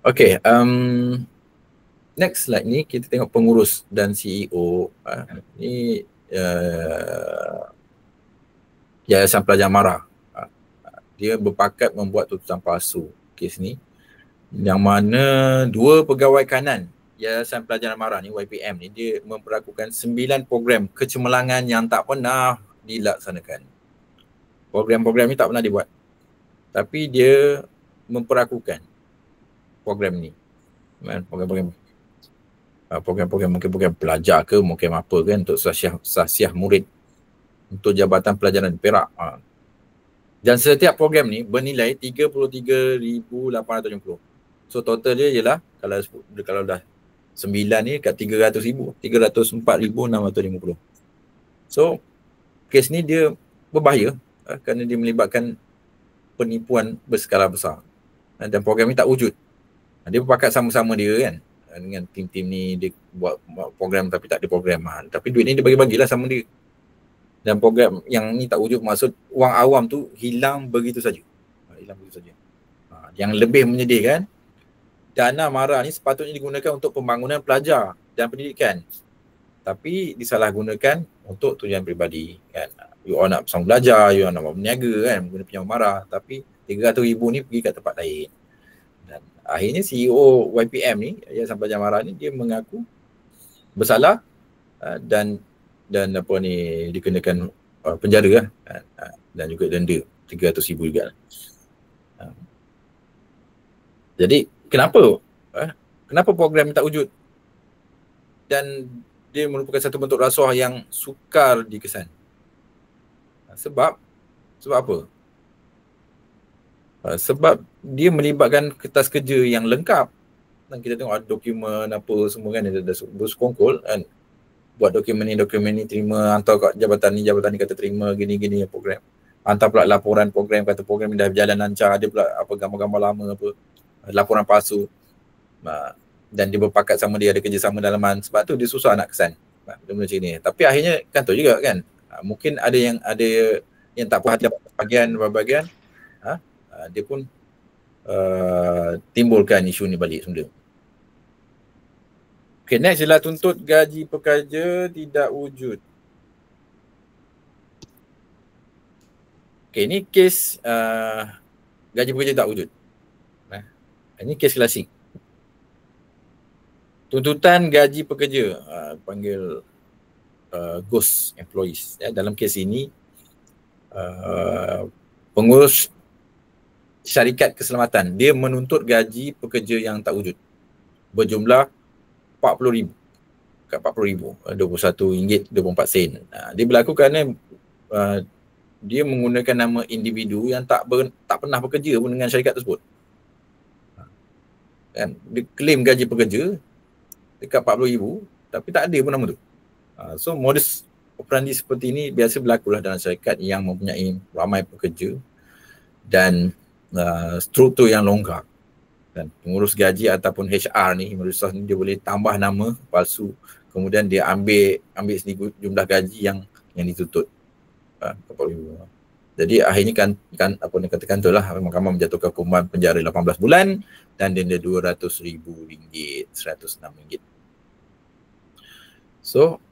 Okay, next slide ni kita tengok pengurus dan CEO. Ni Yayasan Pelajar Mara. Dia berpakat membuat tuntutan palsu kes ni, yang mana dua pegawai kanan Yayasan Pelajar Mara ni, YPM ni, dia memperlakukan 9 program kecemerlangan yang tak pernah dilaksanakan. Program-program ni tak pernah dibuat, tapi dia memperlakukan program ni. Program-program mungkin program pelajar ke, mungkin apa kan, untuk sasiah murid untuk Jabatan Pelajaran Perak. Dan setiap program ni bernilai 33,850. So total dia ialah kalau dah 9 ni kat 300,000, 304,650. So kes ni dia berbahaya kerana dia melibatkan penipuan berskala besar. Dan program ni tak wujud. Dia berpakat sama-sama dia kan, dengan tim-tim ni, dia buat program tapi tak ada program. Tapi duit ni dia bagi-bagilah sama dia. Dan program yang ni tak wujud, maksud wang awam tu hilang begitu saja. Yang lebih menyedihkan, dana Mara ni sepatutnya digunakan untuk pembangunan pelajar dan pendidikan, tapi disalahgunakan untuk tujuan peribadi kan. You all nak bersama belajar, you all nak berniaga kan, guna pinjam Mara, tapi 300,000 ni pergi kat tempat lain. Dan akhirnya CEO YPM ni, Yayasan Pelajar Mara ni, dia mengaku bersalah dan apa ni, dikenakan penjara dan juga denda 300,000 juga. Jadi kenapa program ni tak wujud? Dan dia merupakan satu bentuk rasuah yang sukar dikesan. Sebab apa? Sebab dia melibatkan kertas kerja yang lengkap. Dan kita tengok ada dokumen apa semua kan, dia dah bersekongkol kan. Buat dokumen ni terima, hantar kat jabatan ni kata terima gini program. Hantar pula laporan program, kata program ni dah berjalan lancar, ada pula apa gambar-gambar lama apa, laporan palsu. Dan dia berpakat sama dia, ada kerjasama dalaman. Sebab tu dia susah nak kesan benda macam ni. Tapi akhirnya kan tahu juga kan, mungkin ada yang tak puas hati bahagian dia pun timbulkan isu ni balik semula. Okay, next ialah tuntut gaji pekerja tidak wujud. Okay, ni kes gaji pekerja tak wujud. Ini kes klasik. Tuntutan gaji pekerja, panggil ghost employees. Dalam kes ini, pengurus syarikat keselamatan, dia menuntut gaji pekerja yang tak wujud berjumlah 40,000 kat 40,000, RM21.24. Dia berlaku kerana dia menggunakan nama individu yang tak pernah bekerja pun dengan syarikat tersebut. Kan? Dia claim gaji pekerja dekat 40,000 tapi tak ada pun nama tu. So modus operandi seperti ini biasa berlakulah dalam syarikat yang mempunyai ramai pekerja dan struktur yang longgar. Dan pengurus gaji ataupun HR ni, resource ni, dia boleh tambah nama palsu, kemudian dia ambil sendiri jumlah gaji yang dituntut. Jadi akhirnya kan apa yang katakan tu lah, mahkamah menjatuhkan hukuman penjara 18 bulan dan denda RM200,000, RM106. So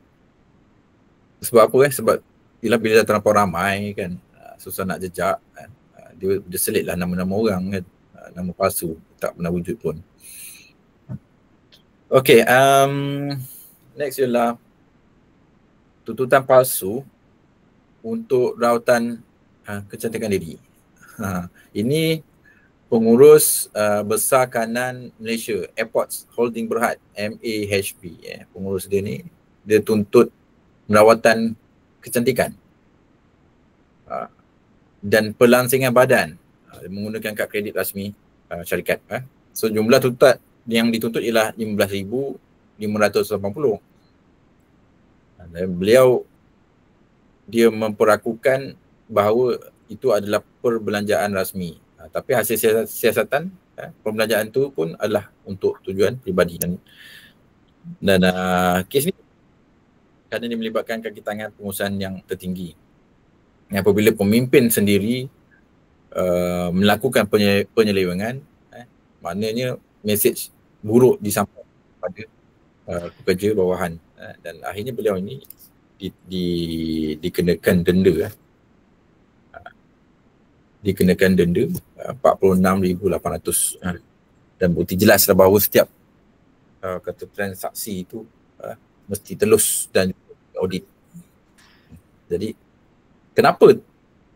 sebab apa sebab bila dah terlampau ramai kan, susah nak jejak kan, dia selitlah nama-nama orang kan, nama palsu tak pernah wujud pun. Okay, next ialah tuntutan palsu untuk rawatan kecantikan diri. Ini pengurus besar kanan Malaysia, Airports Holding Berhad, MAHB. Pengurus dia ni, dia tuntut merawatan kecantikan dan pelansingan badan menggunakan kad kredit rasmi syarikat. So jumlah tuntutan yang dituntut ialah 15,580. Dan beliau dia memperakukan bahawa itu adalah perbelanjaan rasmi. Tapi hasil siasatan perbelanjaan itu pun adalah untuk tujuan peribadi. Dan kes ni kerana dia melibatkan kaki tangan pengurusan yang tertinggi. Apabila pemimpin sendiri melakukan penyelewengan, maknanya mesej buruk disampaikan kepada pekerja bawahan. Dan akhirnya beliau ini dikenakan denda. Dikenakan denda 46,800 dan bukti jelaslah bahawa setiap kata transaksi itu mesti telus dan audit. Jadi kenapa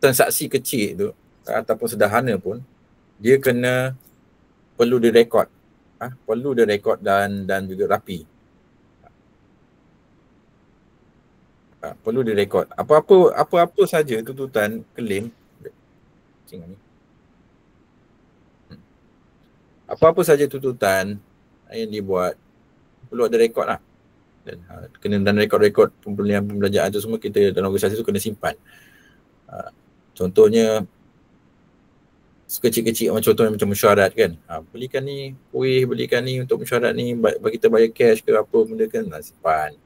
transaksi kecil itu ataupun sederhana pun dia perlu direkod, perlu direkod dan juga rapi. Perlu direkod. Apa saja tuntutan klaim apa-apa saja tuntutan yang dibuat perlu ada rekod lah. Dan kena dan rekod-rekod pembelanjaan tu semua kita dalam organisasi tu kena simpan. Contohnya sekecil-kecil contohnya macam mesyuarat kan. Belikan ni kuih, belikan ni untuk mesyuarat ni, bagi kita bayar cash ke apa benda kan, simpan.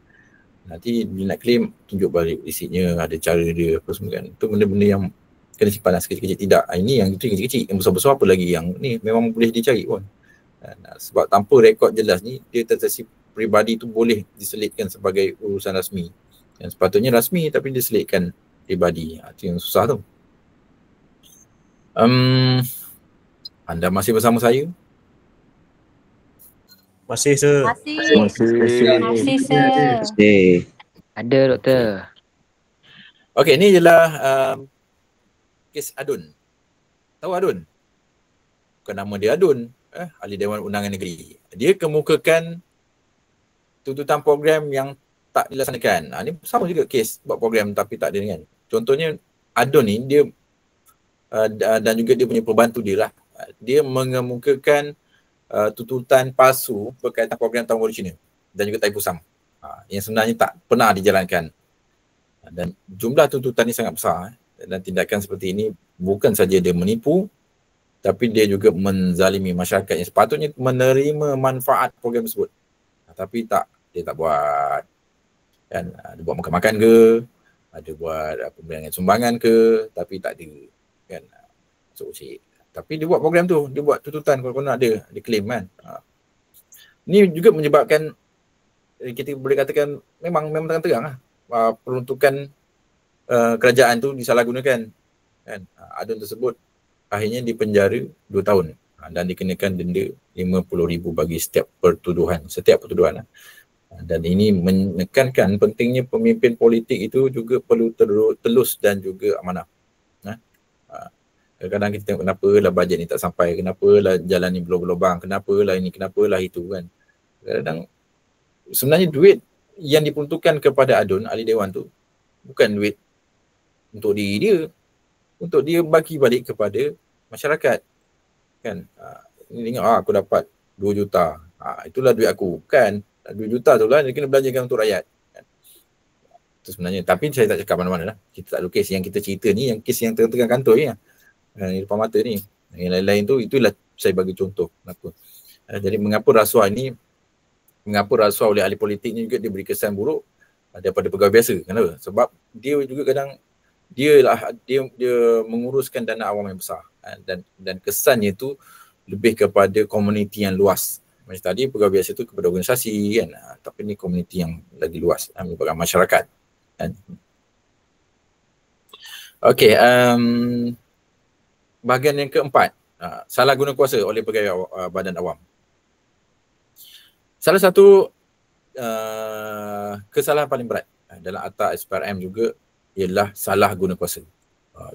Nanti bila nak claim tunjuk balik resit-nya, ada cara dia apa semua kan. Itu benda-benda yang kena simpan lah sekecil-kecil. Tidak, ini yang itu kecil-kecil, yang besar-besar apa lagi yang ni memang boleh dicari pun. Sebab tanpa rekod jelas ni, dia transaksi peribadi tu boleh diselitkan sebagai urusan rasmi. Yang sepatutnya rasmi tapi diselitkan peribadi. Itu yang susah tu. Anda masih bersama saya? Masih, sir. Masih, sir. Ada, doktor. Okey, ni ialah kes Adun. Tahu Adun? Bukan nama dia Adun, Ahli Dewan Undangan Negeri. Dia kemukakan tuntutan program yang tak dilaksanakan. Ini sama juga kes buat program tapi tak ada kan. Contohnya Adun ni dia dan juga dia punya pembantu dia lah. Dia mengemukakan tuntutan palsu berkaitan program tahun baru Cina dan juga Taipusam yang sebenarnya tak pernah dijalankan. Dan jumlah tuntutan ni sangat besar dan tindakan seperti ini bukan saja dia menipu tapi dia juga menzalimi masyarakat yang sepatutnya menerima manfaat program tersebut. Tapi dia tak buat. Kan, ada buat makan-makan ke, ada buat pemberian sumbangan ke, tapi tak ada. Kan, masuk ucik. Tapi dia buat program tu, dia buat tuntutan kalau nak dia claim kan. Ini juga menyebabkan kita boleh katakan memang terang-terang lah. Peruntukan kerajaan tu disalahgunakan. Kan? Adun tersebut akhirnya dipenjara 2 tahun dan dikenakan denda 50,000 bagi setiap pertuduhan. Dan ini menekankan pentingnya pemimpin politik itu juga perlu telus dan juga amanah. Kadang-kadang kita tengok kenapalah bajet ni tak sampai, kenapalah jalan ni berlubang, kenapalah ini, kenapalah itu kan. Kadang-kadang sebenarnya duit yang diperuntukkan kepada Adun, ahli dewan tu, bukan duit untuk diri dia, untuk dia bagi balik kepada masyarakat kan. Ini tengok aku dapat 2 juta, itulah duit aku. Bukan 2 juta tu lah dia kena belanjakan untuk rakyat kan. Itu sebenarnya, tapi saya tak cakap mana-mana lah, kita tak ada kes yang kita cerita ni, yang kes yang tengah kantor ni di depan mata ni. Yang lain-lain tu, itulah saya bagi contoh kenapa. Jadi mengapa rasuah oleh ahli politik ni juga diberi kesan buruk daripada pegawai biasa. Kenapa? Sebab dia juga kadang dia menguruskan dana awam yang besar dan kesannya tu lebih kepada komuniti yang luas. Macam tadi pegawai biasa tu kepada organisasi kan, tapi ni komuniti yang lagi luas, merupakan masyarakat kan. Okey, bahagian yang keempat, salah guna kuasa oleh pegawai badan awam. Salah satu kesalahan paling berat dalam akta SPRM juga ialah salah guna kuasa.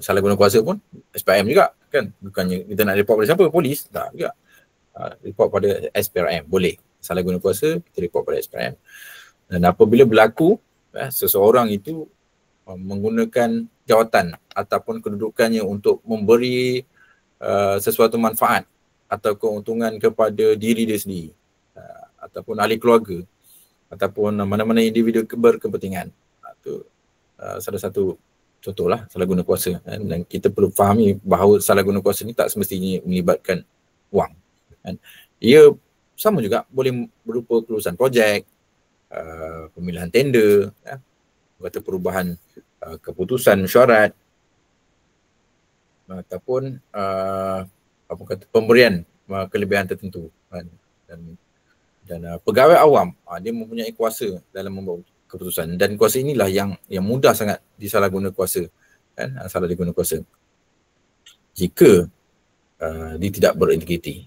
Salah guna kuasa pun SPRM juga kan, bukannya kita nak report pada siapa, polis tak juga. Report pada SPRM boleh. Salah guna kuasa kita report pada SPRM. Dan apabila berlaku seseorang itu menggunakan jawatan ataupun kedudukannya untuk memberi sesuatu manfaat atau keuntungan kepada diri dia sendiri, ataupun ahli keluarga, ataupun mana-mana individu berkepentingan. Itu salah satu contohlah salah guna kuasa. Dan kita perlu fahami bahawa salah guna kuasa ni tak semestinya melibatkan wang. Ia sama juga boleh berupa kelulusan projek, pemilihan tender, atau perubahan keputusan mesyuarat, ataupun pemberian kelebihan tertentu. Dan pegawai awam dia mempunyai kuasa dalam membuat keputusan, dan kuasa inilah yang mudah sangat disalahguna kuasa kan, salah diguna kuasa jika dia tidak berintegriti.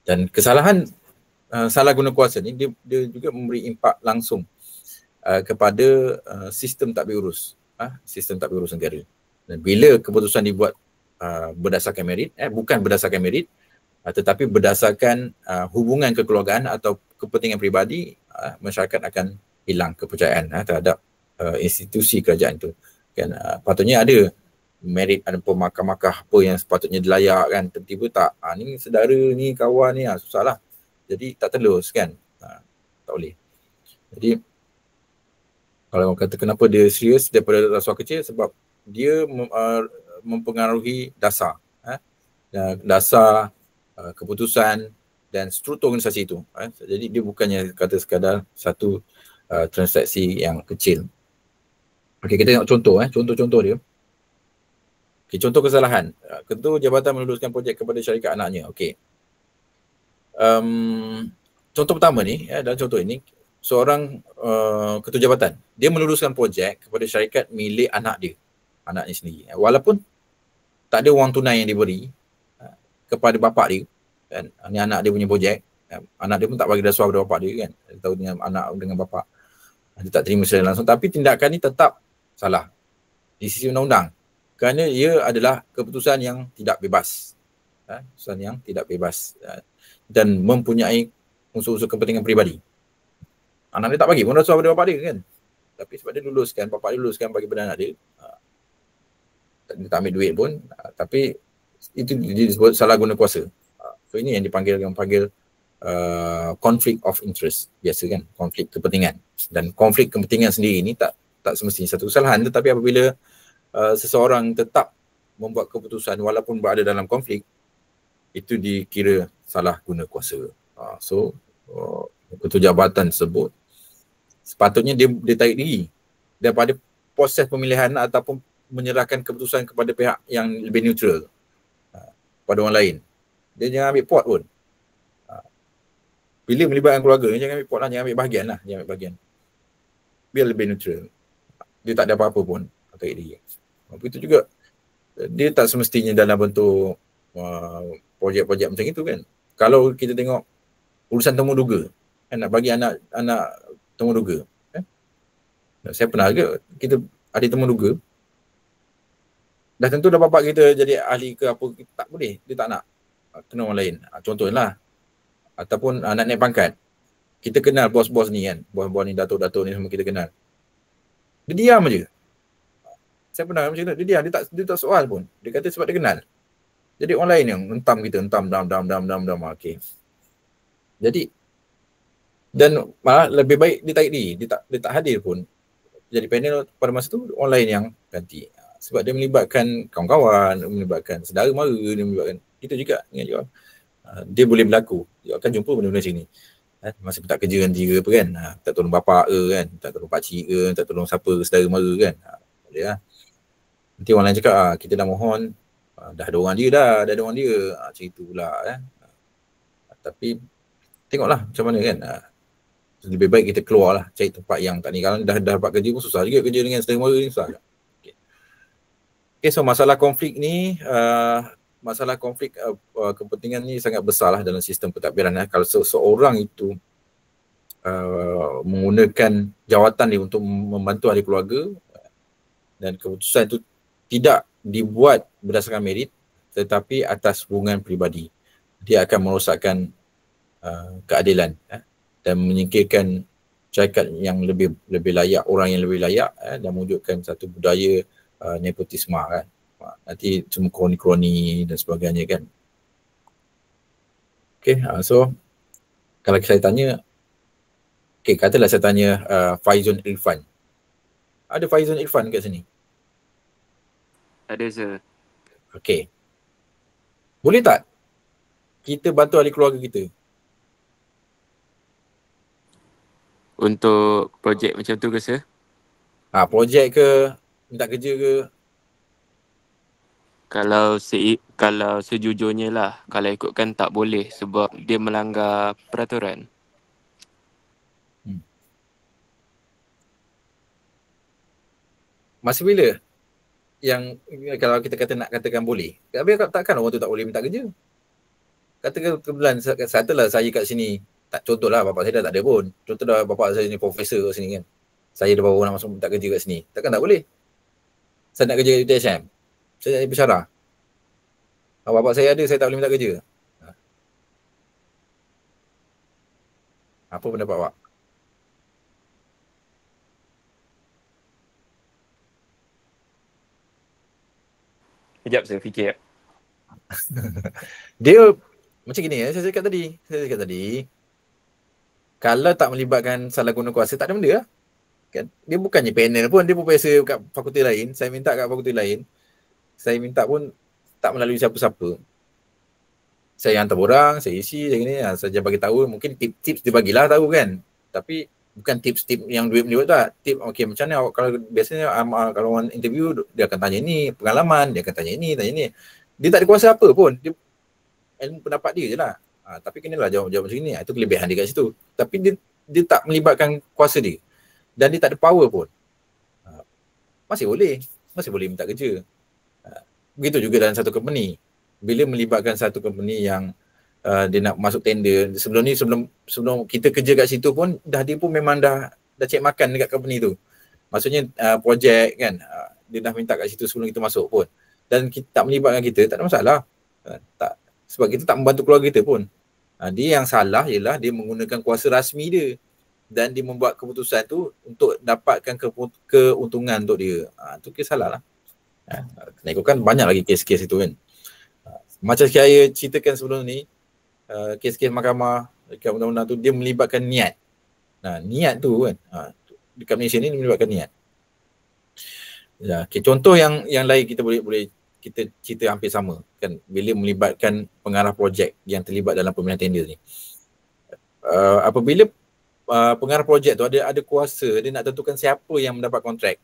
Dan kesalahan salah guna kuasa ni dia juga memberi impak langsung kepada sistem takbir urus, sistem takbir urus negara. Dan bila keputusan dibuat berdasarkan merit, bukan berdasarkan merit, tetapi berdasarkan hubungan kekeluargaan atau kepentingan peribadi, masyarakat akan hilang kepercayaan terhadap institusi kerajaan itu kan. Patutnya ada merit, ada pemakar-makar apa yang sepatutnya dilayak kan, tiba-tiba tak, ni saudara ni, kawan ni, susahlah, jadi tak telus kan, tak boleh. Jadi kalau orang kata kenapa dia serius daripada rasuah kecil, sebab dia mempengaruhi dasar dasar keputusan dan struktur organisasi itu. Jadi dia bukannya kata sekadar satu transaksi yang kecil. Okey, kita tengok contoh, contoh-contoh dia. Okay, contoh kesalahan. Ketua jabatan meluluskan projek kepada syarikat anaknya. Okey. Contoh pertama ni, dalam contoh ini, seorang ketua jabatan, dia meluluskan projek kepada syarikat milik anaknya sendiri. Walaupun tak ada wang tunai yang diberi kepada bapak dia, kan? Ni anak dia punya projek, anak dia pun tak bagi rasuah kepada bapak dia kan, dia tahu dengan anak dengan bapak, dia tak terima secara langsung, tapi tindakan ni tetap salah di sisi undang-undang kerana ia adalah keputusan yang tidak bebas, keputusan yang tidak bebas dan mempunyai unsur-unsur kepentingan peribadi. Anak dia tak bagi pun rasuah kepada bapak dia kan, tapi sebab dia luluskan, bapak dia luluskan bagi pada anak dia, dia tak ambil duit pun, tapi itu disebut salah guna kuasa. So ini yang dipanggil conflict of interest biasa kan, konflik kepentingan. Dan konflik kepentingan sendiri ini tak semestinya satu kesalahan, tetapi apabila seseorang tetap membuat keputusan walaupun berada dalam konflik, itu dikira salah guna kuasa. So ketua jabatan tersebut sepatutnya dia tarik diri daripada proses pemilihan ataupun menyerahkan keputusan kepada pihak yang lebih neutral, pada orang lain. Dia jangan ambil pot pun. Bila melibatkan keluarga, jangan ambil pot lah, jangan ambil bahagian lah, jangan ambil bahagian. Biar lebih neutral. Dia tak ada apa-apa pun tarik diri. Begitu juga, dia tak semestinya dalam bentuk projek-projek macam itu kan. Kalau kita tengok urusan temu duga, kan, nak bagi anak temu duga. Saya pernah juga, kita ada temu duga, dah tentu dah bapak kita jadi ahli ke apa, tak boleh, dia tak nak kena orang lain. Contohnya, ataupun nak naik pangkat, kita kenal bos-bos ni kan, bos-bos ni, datuk-datuk ni semua kita kenal. Dia diam je. Saya pernah macam tu. Dia tak soal pun. Dia kata sebab dia kenal. Jadi orang lain yang entam kita, entam, dam. Okey. Jadi, dan malah lebih baik dia tarik diri. Dia tak hadir pun. Jadi panel pada masa tu, orang lain yang ganti. Sebab dia melibatkan kawan-kawan, melibatkan saudara mara, dia melibatkan kita juga dengan dia. Dia boleh berlaku. Dia akan jumpa benda-benda macam ni. Masa tak kerja nanti ke apa kan. Tak tolong bapak ke kan. Tak tolong pakcik ke. Tak tolong siapa saudara mara kan. Boleh lah. Nanti orang lain cakap, kita dah mohon. Dah ada orang dia dah. Dah ada orang dia. Macam itu pula kan. Tapi tengoklah macam mana kan. Lebih baik kita keluar lah. Cari tempat yang tak ni. Kalau dah dapat kerja pun susah juga kerja dengan saudara mara ni. Susah. Okay, so masalah konflik ni, masalah konflik kepentingan ni sangat besar lah dalam sistem pentadbiran. Kalau seseorang itu menggunakan jawatan dia untuk membantu ahli keluarga dan keputusan itu tidak dibuat berdasarkan merit tetapi atas hubungan peribadi, dia akan merosakkan keadilan dan menyingkirkan syarikat yang lebih layak, orang yang lebih layak dan mewujudkan satu budaya nepotisme kan. Nanti cuma kroni-kroni dan sebagainya kan. Okay, so kalau saya tanya, okay, katalah saya tanya Faizun Irfan. Ada Faizun Irfan kat sini? Ada sir. Okay. Boleh tak kita bantu ahli keluarga kita? Untuk projek macam tu ke sir? Projek ke, minta kerja ke? Kalau sejujurnya lah, kalau ikutkan tak boleh sebab dia melanggar peraturan. Masa bila yang kalau kita kata nak katakan boleh? Tapi takkan orang tu tak boleh minta kerja? Katakan kebetulan katalah saya kat sini, tak contohlah bapak saya dah tak ada pun. Contoh dah bapak saya ni profesor kat sini kan. Saya dah baru nak masuk minta kerja kat sini. Takkan tak boleh? Saya nak kerja kat UTSM. Saya nak bersyarah. Bapak saya ada, saya tak boleh minta kerja. Apa pendapat awak? Sekejap saya fikir. Dia macam gini saya cakap tadi. Kalau tak melibatkan salah guna kuasa, tak ada benda lah. Kan? Dia bukannya panel pun, dia profesor kat fakulti lain. Saya minta kat fakulti lain. Saya minta pun tak melalui siapa-siapa. Saya hantar borang, saya isi, saya gini, saja bagi tahu, mungkin tips dia bagilah tahu kan. Tapi bukan tips-tips yang duit beli tak. Tip okey macam mana kalau biasanya kalau orang interview dia akan tanya ni, pengalaman, dia akan tanya ni. Dia tak ada kuasa apa pun. Dia ilmu pendapat dia je lah. Tapi kenalah jawab macam ni. Itu kelebihan dia kat situ. Tapi dia tak melibatkan kuasa dia. Dan dia tak ada power pun. Masih boleh minta kerja. Begitu juga dalam satu company. Bila melibatkan satu company yang dia nak masuk tender, sebelum kita kerja kat situ pun dia pun memang dah cek makan dekat company tu. Maksudnya projek kan, dia dah minta kat situ sebelum kita masuk pun. Dan kita tak melibatkan kita, tak ada masalah. Sebab kita tak membantu keluarga kita pun. Dia yang salah ialah dia menggunakan kuasa rasmi dia dan dia membuat keputusan tu untuk dapatkan keuntungan untuk dia. Itu kes salah lah. Kena ikutkan banyak lagi kes-kes itu kan. Macam saya ceritakan sebelum ni, kes-kes mahkamah dekat undang-undang tu dia melibatkan niat. Niat tu kan, dekat Malaysia ni melibatkan niat. Okay, contoh yang lain kita boleh kita cerita hampir sama kan, bila melibatkan pengarah projek yang terlibat dalam pemilihan tender ni. Apabila pengarah projek tu ada kuasa, dia nak tentukan siapa yang mendapat kontrak.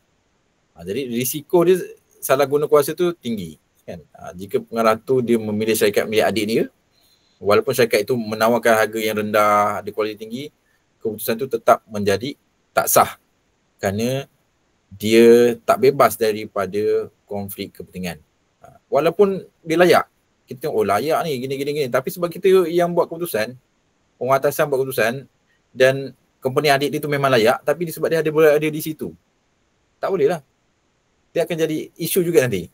Jadi risiko dia salah guna kuasa tu tinggi kan. Jika pengarah tu dia memilih syarikat milik adik dia, walaupun syarikat itu menawarkan harga yang rendah, ada kualiti tinggi, keputusan tu tetap menjadi tak sah kerana dia tak bebas daripada konflik kepentingan. Walaupun dia layak, kita tengok layak ni gini, tapi sebab kita yang buat keputusan, orang atasan buat keputusan dan company adik dia tu memang layak, tapi sebab dia ada di situ, tak boleh lah. Dia akan jadi isu juga nanti.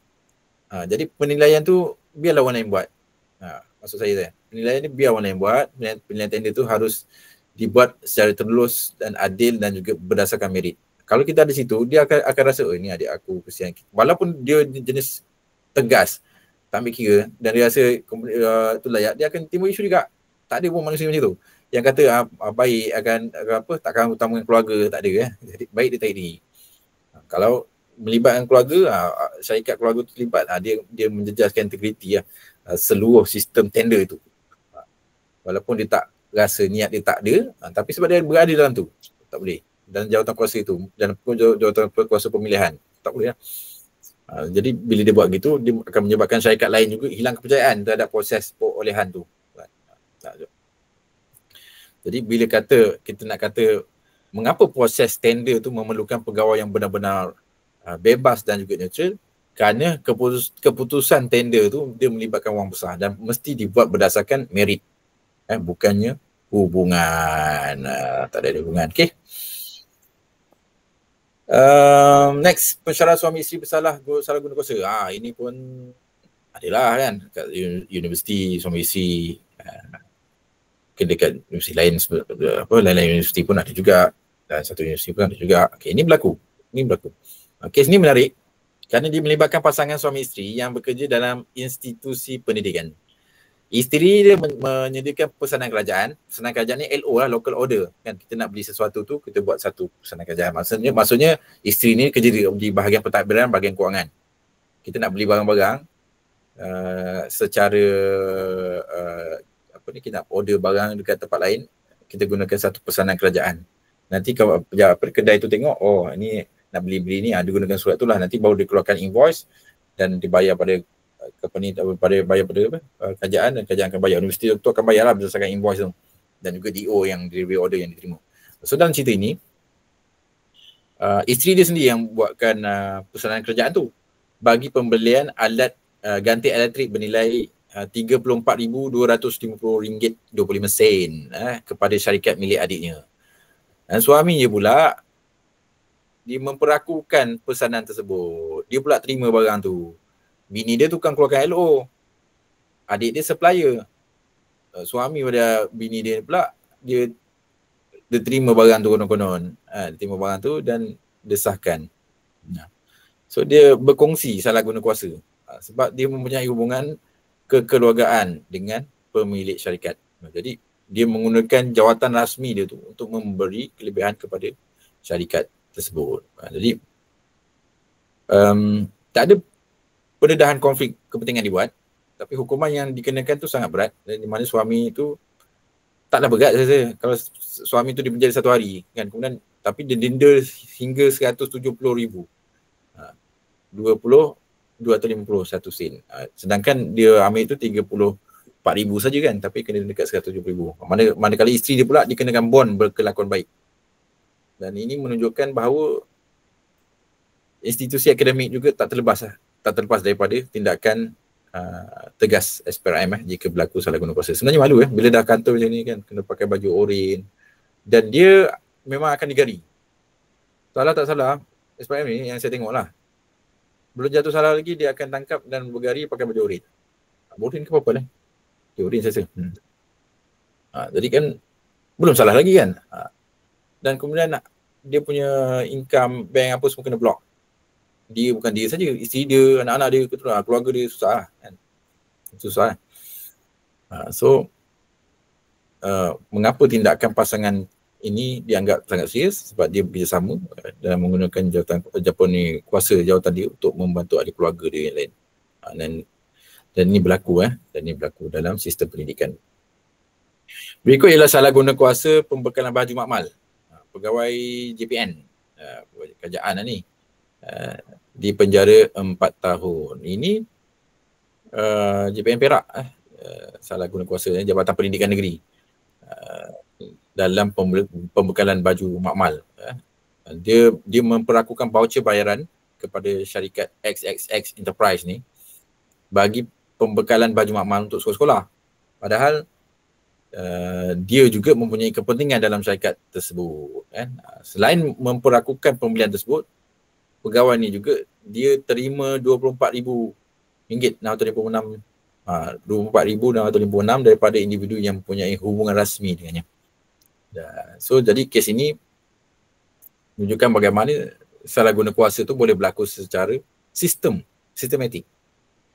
Jadi penilaian tu biarlah orang lain buat. Maksud saya penilaian ni biar orang lain buat. Penilaian tender tu harus dibuat secara terlus dan adil dan juga berdasarkan merit. Kalau kita ada situ, dia akan rasa, oh ini adik aku, kesian. Walaupun dia jenis tegas, tak ambil kira dan dia rasa tu layak, dia akan timbul isu juga. Tak ada pun manusia macam tu yang kata baik akan apa, takkan utamakan keluarga, tak ada Jadi baik dia tarik diri. Kalau melibatkan keluarga, syarikat keluarga tu terlibat, dia menjejaskan integriti seluruh sistem tender itu. Walaupun dia tak rasa niat dia tak ada, tapi sebab dia berada dalam tu, tak boleh. Dan jawatan kuasa itu, dan jawatan kuasa pemilihan, tak boleh jadi bila dia buat gitu, dia akan menyebabkan syarikat lain juga hilang kepercayaan terhadap proses perolehan tu. Jadi bila kita nak kata mengapa proses tender tu memerlukan pegawai yang benar-benar bebas dan juga neutral, kerana keputusan tender tu dia melibatkan wang besar dan mesti dibuat berdasarkan merit, bukannya hubungan. Tak ada hubungan. Okay. Next, pensyarat suami isteri bersalah salah guna kuasa. Ini pun adalah kan kat universiti suami isteri, dekat universiti lain, lain-lain universiti pun ada juga, dan satu universiti pun ada juga. Okay, ini berlaku. Kes ni menarik kerana dia melibatkan pasangan suami isteri yang bekerja dalam institusi pendidikan. Isteri dia menyediakan pesanan kerajaan. Pesanan kerajaan ni LO lah, local order. Kan kita nak beli sesuatu tu, kita buat satu pesanan kerajaan. Maksudnya isteri ni kerja di bahagian pentadbiran, bahagian kewangan. Kita nak beli barang-barang secara kita nak order barang dekat tempat lain, kita gunakan satu pesanan kerajaan. Nanti kalau kedai tu tengok, oh ini nak beli ni, dia gunakan surat tu lah. Nanti baru dikeluarkan invoice dan dibayar pada company, bayar pada kerajaan, dan kerajaan akan bayar. Universiti tu akan bayar lah berdasarkan invoice tu, dan juga DO yang delivery order yang diterima. So dalam cerita ini, isteri dia sendiri yang buatkan pesanan kerajaan tu bagi pembelian alat ganti elektrik bernilai RM34,250.25 kepada syarikat milik adiknya. Dan suaminya pula, dia memperakukan pesanan tersebut. Dia pula terima barang tu. Bini dia tukang keluarkan LO. Adik dia supplier. Suami pada bini dia pula, dia terima barang tu konon-konon. Dia terima barang tu dan desahkan. So dia berkongsi salah guna kuasa. Sebab dia mempunyai hubungan kekeluargaan dengan pemilik syarikat. Jadi dia menggunakan jawatan rasmi dia tu untuk memberi kelebihan kepada syarikat tersebut. Jadi tak ada pendedahan konflik kepentingan dibuat, tapi hukuman yang dikenakan tu sangat berat, dan di mana suami tu taklah berat saja. Kalau suami tu dipenjara 1 hari kan, kemudian tapi dia denda hingga 170,000. 250 sen. Sedangkan dia ambil tu 34,000 saja kan, tapi kena dekat 170,000. Manakala isteri dia pula dikenakan bond berkelakuan baik. Dan ini menunjukkan bahawa institusi akademik juga tak terlepas daripada tindakan tegas SPRM jika berlaku salah guna kuasa. Sebenarnya malu bila dah kantor macam ni kan, kena pakai baju oren, dan dia memang akan digari. Salah tak salah, SPRM ni yang saya tengok lah, belum jatuh salah lagi dia akan tangkap dan bergari pakai baju oren. Oren ke apa-apa lah. Dia oren saya. Jadi kan belum salah lagi kan. Dan kemudian dia punya income bank apa semua kena block. Dia bukan dia saja, isteri dia, anak-anak dia, keluarga dia susah lah kan. Susah kan. So mengapa tindakan pasangan ini dianggap sangat serius? Sebab dia bekerjasama dan menggunakan kuasa jawatan dia untuk membantu ahli keluarga dia yang lain. Dan ini berlaku dalam sistem pendidikan. Berikut ialah salah guna kuasa pembekalan baju makmal. Pegawai JPN, kerajaan ni, dipenjara 4 tahun. Ini JPN Perak, salah guna kuasa Jabatan Pendidikan Negeri dalam pembekalan baju makmal. Dia memperakukan voucher bayaran kepada syarikat XXX Enterprise ni bagi pembekalan baju makmal untuk sekolah-sekolah. Padahal dia juga mempunyai kepentingan dalam syarikat tersebut kan. Selain memperakukan pembelian tersebut, pegawai ni juga dia terima RM24,656 RM24,656 daripada individu yang mempunyai hubungan rasmi dengannya. So jadi kes ini menunjukkan bagaimana salah guna kuasa tu boleh berlaku secara sistematik.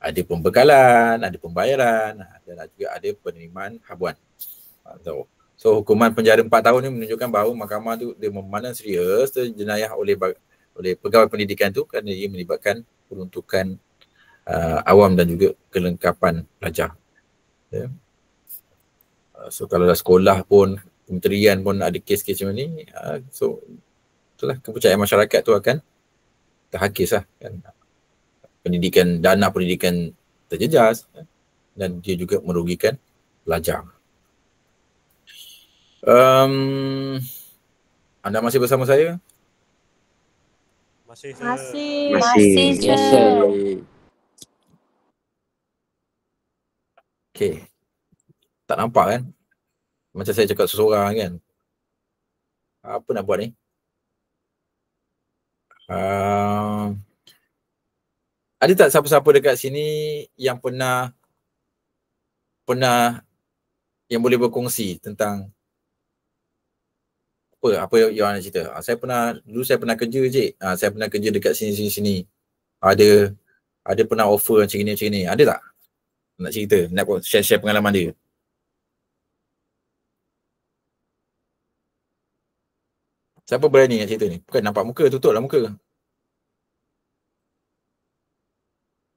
Ada pembekalan, ada pembayaran dan juga ada penerimaan habuan. So hukuman penjara 4 tahun ni menunjukkan bahawa mahkamah tu dia memandang serius jenayah oleh pegawai pendidikan tu kerana ia melibatkan peruntukan awam dan juga kelengkapan pelajar. So kalau dah sekolah pun, kementerian pun ada kes-kes macam ni, so itulah kepercayaan masyarakat tu akan terhakis lah kan. Dana pendidikan terjejas dan dia juga merugikan pelajar. Anda masih bersama saya? Masih. Yes, sir. Okay. Tak nampak kan? Macam saya cakap seseorang kan? Apa nak buat ni? Ada tak siapa-siapa dekat sini yang pernah yang boleh berkongsi tentang apa yang nak cerita? Dulu saya pernah kerja cik. Saya pernah kerja dekat sini. Ada pernah offer macam ni. Ada tak? Nak cerita, nak share pengalaman dia. Siapa berani nak cerita ni? Bukan nampak muka, tutuplah muka.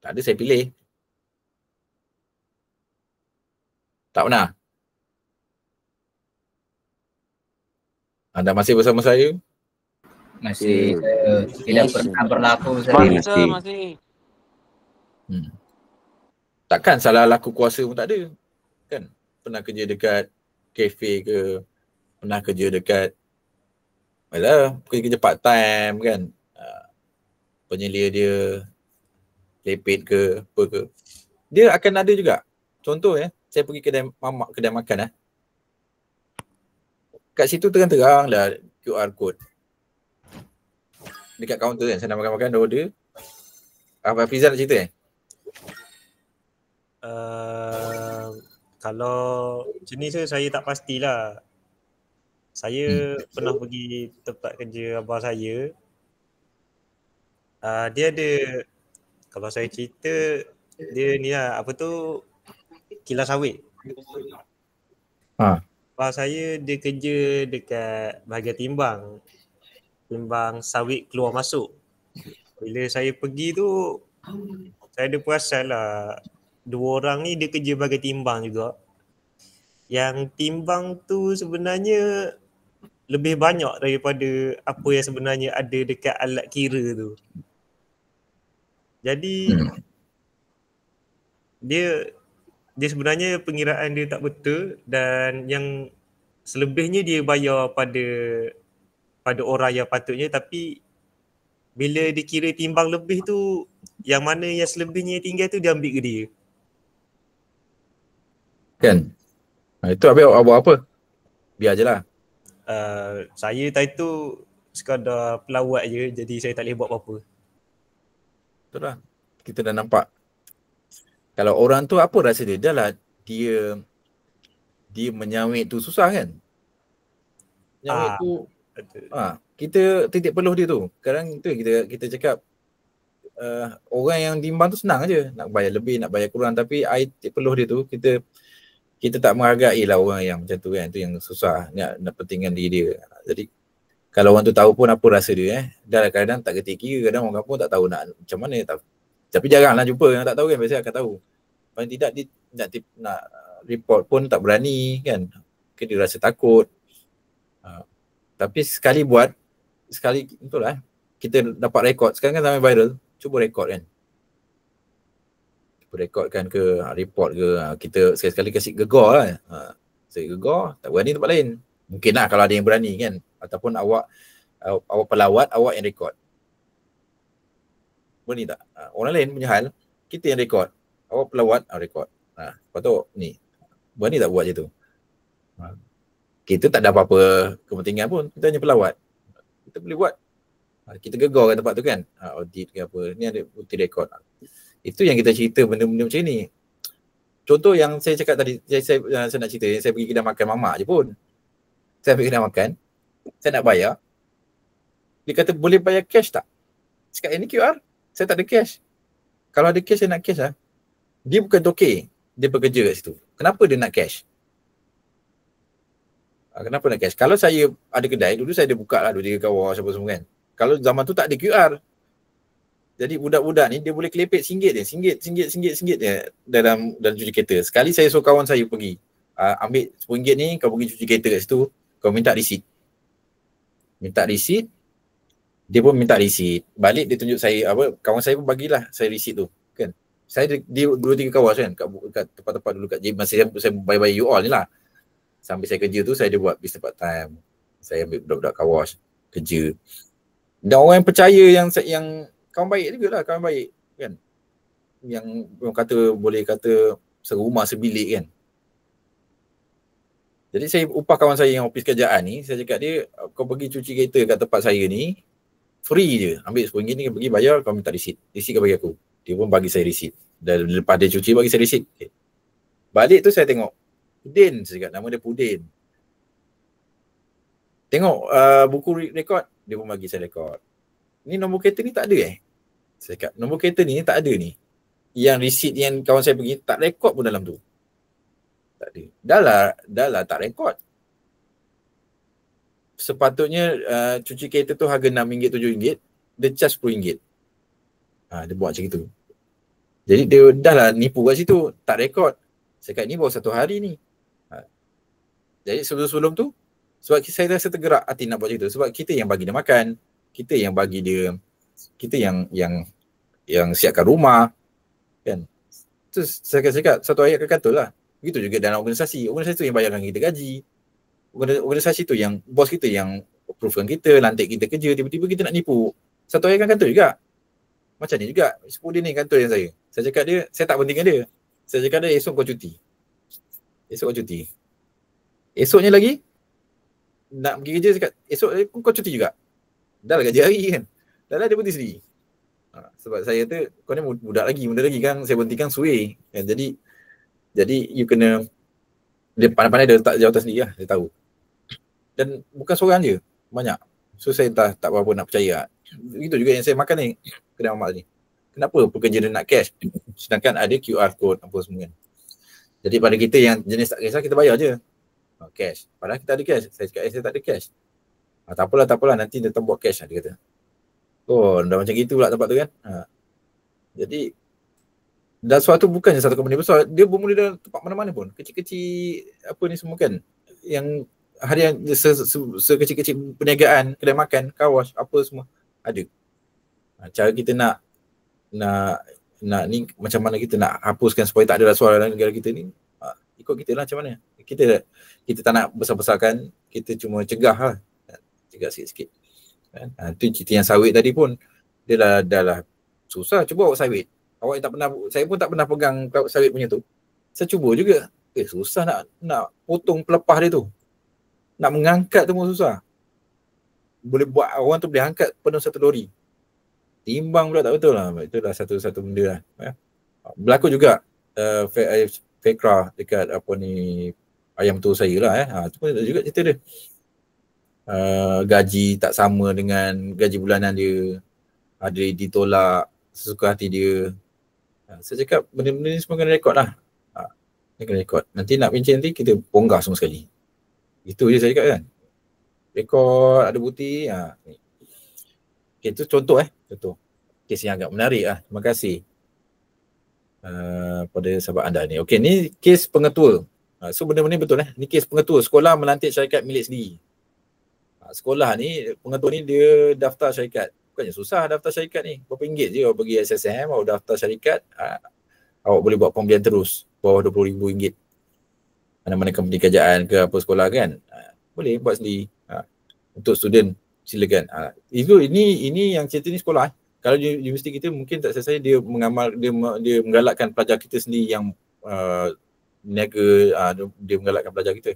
Tak ada, saya pilih. Tak pernah? Anda masih bersama saya? Masih. Tidak pernah berlaku. Masih. Takkan salah laku kuasa pun tak ada. Kan? Pernah kerja dekat kafe ke, pernah kerja dekat kerja part time kan. Penyelia dia lepit ke apa ke. Dia akan ada juga. Contoh saya pergi kedai makan kat situ terang-terang lah QR code. Dekat kaunter kan, saya nak makan-makan, order. Apa Fiza nak cerita Kalau jenis saya tak pastilah. Saya pernah pergi tempat kerja abang saya. Dia ada, kalau saya cerita, dia ni lah, apa tu, kilas sawit. Abang saya dia kerja dekat bahagian timbang sawit keluar masuk. Bila saya pergi tu, saya ada perasan lah, 2 orang ni dia kerja bahagian timbang juga. Yang timbang tu sebenarnya lebih banyak daripada apa yang sebenarnya ada dekat alat kira tu. Jadi dia sebenarnya pengiraan dia tak betul, dan yang selebihnya dia bayar pada orang yang patutnya, tapi bila dikira timbang lebih tu, yang mana yang selebihnya yang tinggal tu dia ambil ke dia. Kan? Itu habis awak buat apa? Biar je lah. Saya time tu sekadar pelawat je, jadi saya tak boleh buat apa-apa. Betul lah. Kita dah nampak. Kalau orang tu apa rasa dia? Dah lah dia menyawit tu susah kan? Menyawit tu kita titik peluh dia tu. Sekarang tu kita cakap orang yang timbang tu senang aja. Nak bayar lebih, nak bayar kurang, tapi titik peluh dia tu kita tak menghargai lah orang yang macam tu kan. Tu yang susah nak pentingkan diri dia. Jadi kalau orang tu tahu pun apa rasa dia dah kadang tak ketik kira, kadang orang kampung tak tahu nak macam mana tak. Tapi jaranglah jumpa yang tak tahu kan, biasa akan tahu. Paling tidak dia nak report pun tak berani kan. Dia rasa takut. Tapi sekali itulah kita dapat rekod. Sekarang kan zaman viral, cuba rekod kan. Cuba rekodkan ke, report ke, kita sekali-sekali kasih gegar lah. Saya gegar, tak berani tempat lain. Mungkin lah kalau ada yang berani kan. Ataupun awak pelawat, awak yang rekod. Berani tak? Orang lain punya hal, kita yang rekod. Awak pelawat, rekod. Lepas tu ni, berani tak buat macam tu? Kita tak ada apa-apa kepentingan pun, kita hanya pelawat. Kita boleh buat. Kita gegar kat tempat tu kan, audit ke apa, ni ada bukti rekod. Itu yang kita cerita benda-benda macam ni. Contoh yang saya cakap tadi, saya nak cerita, saya pergi kedai makan mamak je pun. Saya pergi kedai makan, saya nak bayar. Dia kata boleh bayar cash tak? Cakap ini QR, saya tak ada cash. Kalau ada cash, saya nak cash lah. Dia bukan toke, dia bekerja kat situ. Kenapa dia nak cash? Kenapa nak cash? Kalau saya ada kedai, dulu saya ada buka lah 2-3 kawas apa semua kan. Kalau zaman tu tak ada QR. Jadi budak-budak ni dia boleh kelepek RM1 dia. RM1 dia dalam cuci kereta. Sekali saya suruh kawan saya pergi. Ambil RM10 ni, kau pergi cuci kereta kat situ, kau minta receipt. Minta receipt, dia pun minta receipt. Balik dia tunjuk saya, kawan saya pun bagilah saya receipt tu. Kan? Saya dia 2-3 kawas kan kat tempat-tempat dulu kat masa saya bayar you all ni lah. Sambil saya kerja tu saya ada buat business part time. Saya ambil budak-budak kawas kerja. Dan orang yang percaya yang kawan baik jugalah, kawan baik kan. Yang kata boleh kata serumah sebilik kan. Jadi saya upah kawan saya yang ofis kerjaan ni, saya cakap dia, kau pergi cuci kereta kat tempat saya ni, free je. Ambil RM10 ni, pergi bayar, kau minta receipt. Receipt kau bagi aku. Dia pun bagi saya receipt. Dan lepas dia cuci, bagi saya receipt. Okay. Balik tu saya tengok, Pudin, saya cakap, nama dia Pudin. Tengok buku rekod, dia pun bagi saya rekod. Ni nombor kereta ni tak ada Saya cakap, nombor kereta ni tak ada ni. Yang receipt yang kawan saya pergi, tak rekod pun dalam tu. Tak ada. Dah lah tak rekod. Sepatutnya cuci kereta tu harga RM6, RM7, dia charge RM10. Dia buat macam itu. Jadi dia dah lah nipu kat situ, tak rekod. Saya cakap ni baru 1 hari ni. Jadi sebelum tu, sebab saya rasa tergerak hati nak buat macam tu. Sebab kita yang bagi dia makan, kita yang bagi dia, kita yang siapkan rumah. Kan? Terus saya cakap satu ayat ke kantor lah. Begitu juga dalam organisasi. Organisasi tu yang bayarkan kita gaji. Organisasi tu yang, bos kita yang approvekan kita, lantik kita kerja, tiba-tiba kita nak nipu. Satu ayat kan kantor juga. Macam ni juga. Sepuluh dia ni kantor yang saya. Saya cakap dia, saya tak pentingkan dia. Saya cakap dia, esok kau cuti. Esok kau cuti. Esoknya lagi, nak pergi kerja, cakap, esok kau cuti juga. Dah lah gaji hari kan. Dah lah dia berhenti sendiri. Sebab saya tu, kau ni muda lagi kan, saya berhentikan suai. Jadi you kena, dia pandai-pandai dia letak jawatan sendiri lah, dia tahu. Dan bukan seorang je, banyak. So saya tak berapa nak percaya. Itu juga yang saya makan ni, kedai mamak ni. Kenapa pekerja dia nak cash? Sedangkan ada QR code apa semua kan. Jadi pada kita yang jenis tak kisah, kita bayar je. Cash. Padahal kita ada cash. Saya cakap saya tak ada cash. Tak apalah, nanti dia buat cash lah, dia kata. Oh, dah macam gitu pula tempat tu kan. Jadi dan suatu bukannya satu company besar, dia bermula dalam tempat mana-mana pun. Kecil-kecil apa ni semua kan. Yang harian sekecil-kecil perniagaan, kedai makan, kawas, apa semua ada. Cara kita nak ni macam mana kita nak hapuskan supaya tak ada rasuah dalam negara kita ni, ikut kita lah macam mana. Kita tak nak besar-besarkan, kita cuma cegah lah. Cegah sikit-sikit. Tu cerita yang sawit tadi pun, dia dah lah susah. Cuba awak sawit. Awak tak pernah, saya pun tak pernah pegang sawit punya tu. Saya cuba juga. Susah nak potong pelepah dia tu. Nak mengangkat tu pun susah. Boleh buat orang tu boleh angkat penuh satu lori. Timbang pula tak betul lah. Itulah satu benda lah. Berlaku juga Fekra dekat apa ni ayam tu saya lah. Itu pun juga cerita dia. Gaji tak sama dengan gaji bulanan dia. Ada ditolak sesuka hati dia. Saya cakap benda-benda ni semua kena rekod lah. Kena rekod. Nanti nak pencet nanti kita bongkar semua sekali. Itu je saya cakap kan. Rekod, ada bukti. Okay, itu contoh contoh. Kes yang agak menarik lah. Terima kasih pada sahabat anda ni. Okay, ni kes pengetua. So benda-benda ni betul Ni kes pengetua. Sekolah melantik syarikat milik sendiri. Sekolah ni, pengetua ni dia daftar syarikat. Bukannya susah daftar syarikat ni. Berapa ringgit je awak pergi SSM, awak daftar syarikat, awak boleh buat pembelian terus. Bawah RM20,000. Mana-mana company kerajaan ke apa sekolah kan. Boleh buat sendiri. Untuk student silakan. Ini yang cerita ni sekolah. Kalau universiti kita mungkin tak selesai, dia menggalakkan pelajar kita sendiri yang berniaga, dia menggalakkan pelajar kita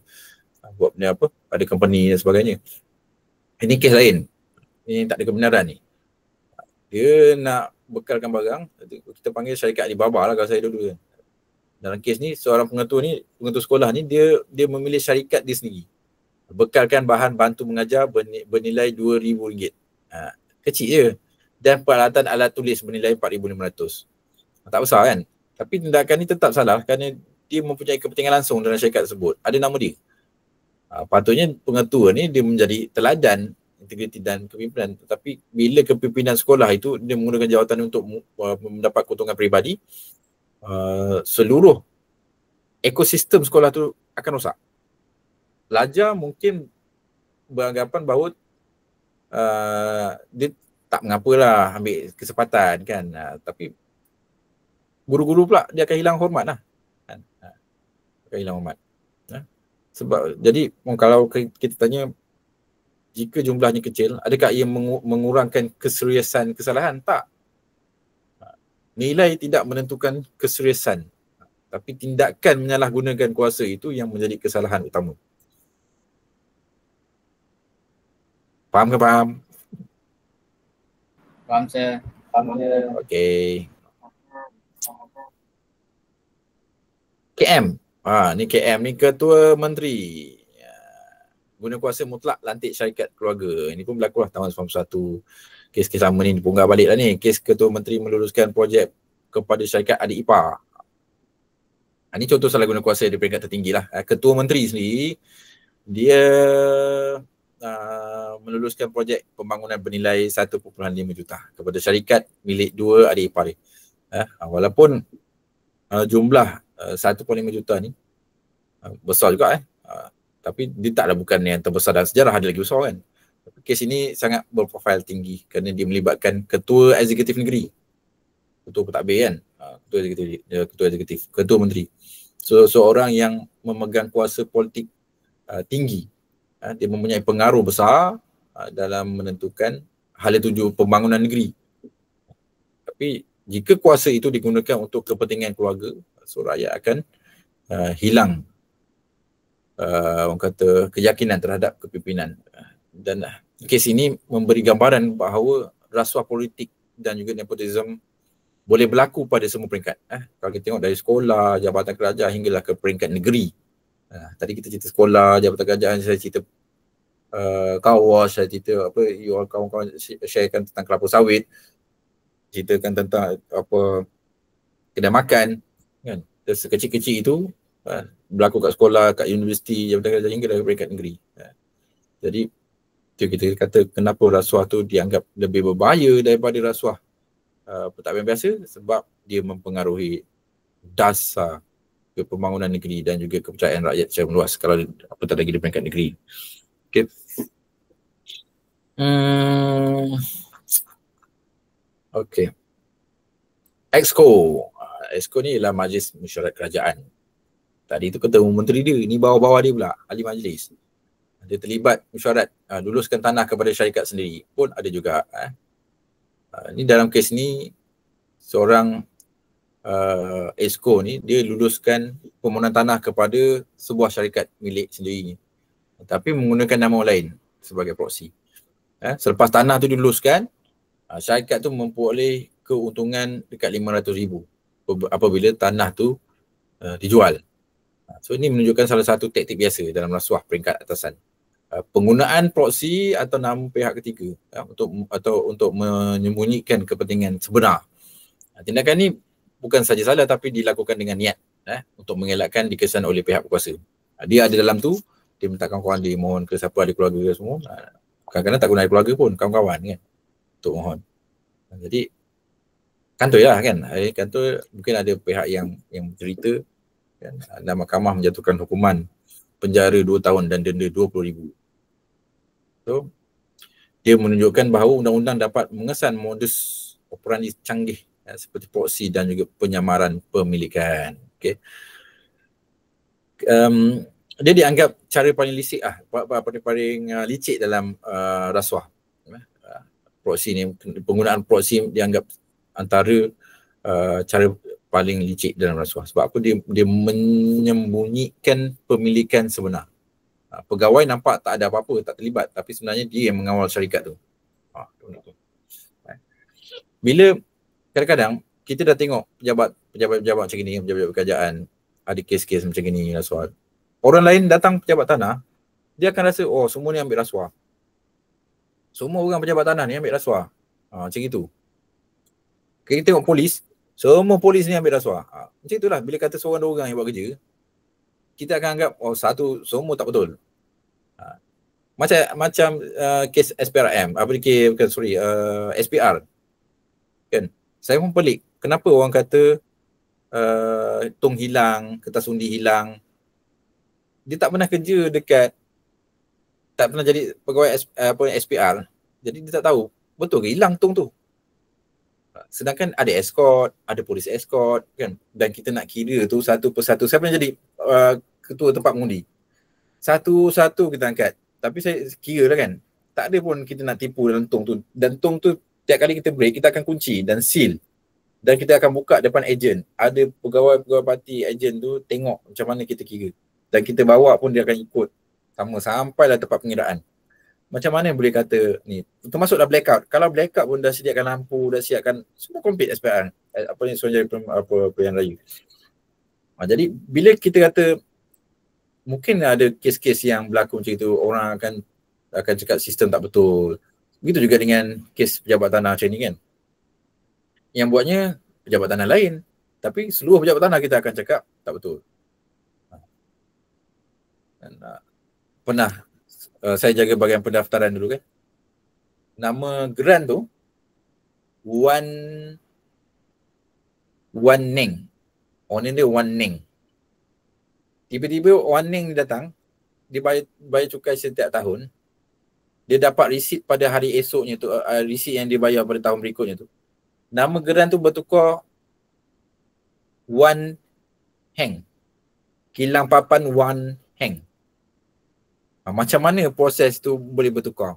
buat benda apa, ada company dan sebagainya. Ini kes lain. Ini tak ada kebenaran ni. Dia nak bekalkan barang, kita panggil syarikat Alibaba lah kalau saya dulu. Dalam kes ni, seorang pengetua sekolah ni, dia memilih syarikat dia sendiri. Bekalkan bahan bantu mengajar bernilai RM2,000. Kecil je. Dan peralatan alat tulis bernilai 4,500. Tak besar kan? Tapi tindakan ni tetap salah kerana dia mempunyai kepentingan langsung dalam syarikat tersebut. Ada nama dia. Patutnya pengetua ni dia menjadi teladan integriti dan kepimpinan. Tetapi bila kepimpinan sekolah itu dia menggunakan jawatan untuk mendapat keuntungan peribadi, seluruh ekosistem sekolah tu akan rosak. Pelajar mungkin beranggapan bahawa dia tak mengapalah ambil kesempatan kan, tapi guru-guru pula dia akan hilang hormat lah kan? Akan hilang hormat. Sebab jadi kalau kita tanya jika jumlahnya kecil, adakah ia mengurangkan keseriusan kesalahan? Tak. Nilai tidak menentukan keseriusan, tapi tindakan menyalahgunakan kuasa itu yang menjadi kesalahan utama. Faham ke faham? Faham saya. Okey. KM. Ni KM ni Ketua Menteri. Guna kuasa mutlak lantik syarikat keluarga. Ini pun berlaku lah tahun 91. Kes-kes lama ni dipunggah balik lah ni. Kes Ketua Menteri meluluskan projek kepada syarikat adik ipar. Ini contoh salah guna kuasa di peringkat tertinggi lah. Ketua Menteri sendiri, dia meluluskan projek pembangunan bernilai 1.5 juta kepada syarikat milik dua adik ipar dia. Walaupun jumlah 1.5 juta ni besar juga tapi dia taklah bukan yang terbesar dalam sejarah, ada lagi besar kan. Kes ini sangat berprofil tinggi kerana dia melibatkan ketua eksekutif negeri, ketua pentadbir kan, ketua eksekutif, ketua menteri. So seorang yang memegang kuasa politik tinggi, dia mempunyai pengaruh besar dalam menentukan hala tuju pembangunan negeri. Tapi jika kuasa itu digunakan untuk kepentingan keluarga, so rakyat akan hilang orang kata keyakinan terhadap kepimpinan. Dan kes ini memberi gambaran bahawa rasuah politik dan juga nepotisme boleh berlaku pada semua peringkat. Kalau kita tengok dari sekolah, jabatan kerajaan hinggalah ke peringkat negeri. Tadi kita cerita sekolah, jabatan kerajaan, saya cerita kawas, saya cerita apa, you all kawan-kawan sharekan tentang kelapa sawit, ceritakan tentang apa kedai makan kan. Sekecil-kecil itu berlaku kat sekolah, kat universiti, jabatan kerajaan hingga ke peringkat negeri. Jadi itu kita kata kenapa rasuah tu dianggap lebih berbahaya daripada rasuah pentadbiran biasa, sebab dia mempengaruhi dasar ke pembangunan negeri dan juga kepercayaan rakyat secara meluas kalau apatah lagi di peringkat negeri. Okay. Okay. Exco. Exco ni ialah Majlis Mesyuarat Kerajaan. Tadi tu ketemu menteri dia, ni bawah-bawah dia pula, ahli majlis. Dia terlibat mesyuarat, luluskan tanah kepada syarikat sendiri pun ada juga. Ni dalam kes ni, seorang Exco ni, dia luluskan permohonan tanah kepada sebuah syarikat milik sendiri, tapi menggunakan nama lain sebagai proksi. Selepas tanah tu diluluskan, syarikat tu memperoleh keuntungan dekat 500,000 apabila tanah tu dijual. So ini menunjukkan salah satu taktik biasa dalam rasuah peringkat atasan. Penggunaan proksi atau nama pihak ketiga untuk menyembunyikan kepentingan sebenar. Tindakan ni bukan saja salah tapi dilakukan dengan niat untuk mengelakkan dikesan oleh pihak berkuasa. Dia ada dalam tu, dia minta kawan-kawan dia mohon ke siapa ada keluarga semua. Kadang-kadang tak guna keluarga pun, kawan-kawan kan untuk mohon. Jadi kantor lah kan, kantor mungkin ada pihak yang cerita kan, dan mahkamah menjatuhkan hukuman penjara 2 tahun dan denda 20,000. So dia menunjukkan bahawa undang-undang dapat mengesan modus operandi canggih seperti proksi dan juga penyamaran pemilikan. Okay. Dia dianggap cara paling licik paling licik dalam rasuah. Proksi ni, penggunaan proksi dianggap antara cara paling licik dalam rasuah. Sebab apa? Dia menyembunyikan pemilikan sebenar. Pegawai nampak tak ada apa-apa, tak terlibat, tapi sebenarnya dia yang mengawal syarikat tu. Bila kadang-kadang kita dah tengok pejabat-pejabat macam ni, pejabat kerajaan ada kes-kes macam ni rasuah. Orang lain datang pejabat tanah, dia akan rasa oh semua ni ambil rasuah. Semua orang pejabat tanah ni ambil rasuah. Macam itu. Kita tengok polis, semua polis ni ambil rasuah. Macam itulah, bila kata seorang dua orang yang buat kerja, kita akan anggap semua tak betul. Macam kes SPRM, SPR. Kan? Saya pun pelik. Kenapa orang kata tong hilang, kertas undi hilang. Dia tak pernah kerja dekat, tak pernah jadi pegawai SPR. Jadi dia tak tahu betul ke hilang tong tu. Sedangkan ada escort, ada polis escort kan, dan kita nak kira tu satu persatu. Saya pernah jadi ketua tempat mengundi. Satu-satu kita angkat. Tapi saya kira lah kan, tak ada pun kita nak tipu dalam tong tu. Dan tong tu tiap kali kita break, kita akan kunci dan seal. Dan kita akan buka depan ejen. Ada pegawai-pegawai parti ejen tu tengok macam mana kita kira. Dan kita bawa pun dia akan ikut sama sampailah tempat pengiraan. Macam mana boleh kata ni, termasuklah blackout. Kalau blackout pun dah sediakan lampu, dah siapkan semua complete SPR. Apa ni Suruhanjaya Pilihan Raya. Jadi bila kita kata mungkin ada kes-kes yang berlaku macam itu, orang akan cakap sistem tak betul. Begitu juga dengan kes pejabat tanah macam ni kan. Yang buatnya pejabat tanah lain, tapi seluruh pejabat tanah kita akan cakap tak betul. Dan, pernah saya jaga bahagian pendaftaran dulu kan. Nama geran tu Wan Neng. Orang dia Wan Neng. Tiba-tiba Wan Neng datang, dia bayar cukai setiap tahun. Dia dapat resit pada hari esoknya tu, resit yang dia bayar pada tahun berikutnya tu. Nama geran tu bertukar Wan Heng. Kilang papan Wan Heng. Macam mana proses tu boleh bertukar?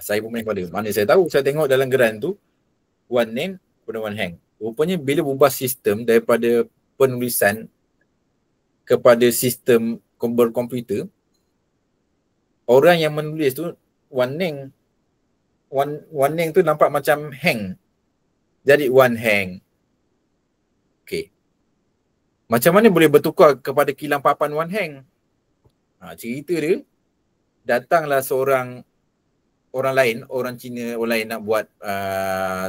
Saya pun main pada. Mana saya tahu, saya tengok dalam geran tu Wan Neng kepada Wan Heng. Rupanya bila ubah sistem daripada penulisan kepada sistem berkomputer, orang yang menulis tu Wan Neng tu nampak macam Heng. Jadi Wan Heng. Okey. Macam mana boleh bertukar kepada kilang papan Wan Heng? Cerita dia, datanglah seorang orang lain, orang Cina, orang lain nak buat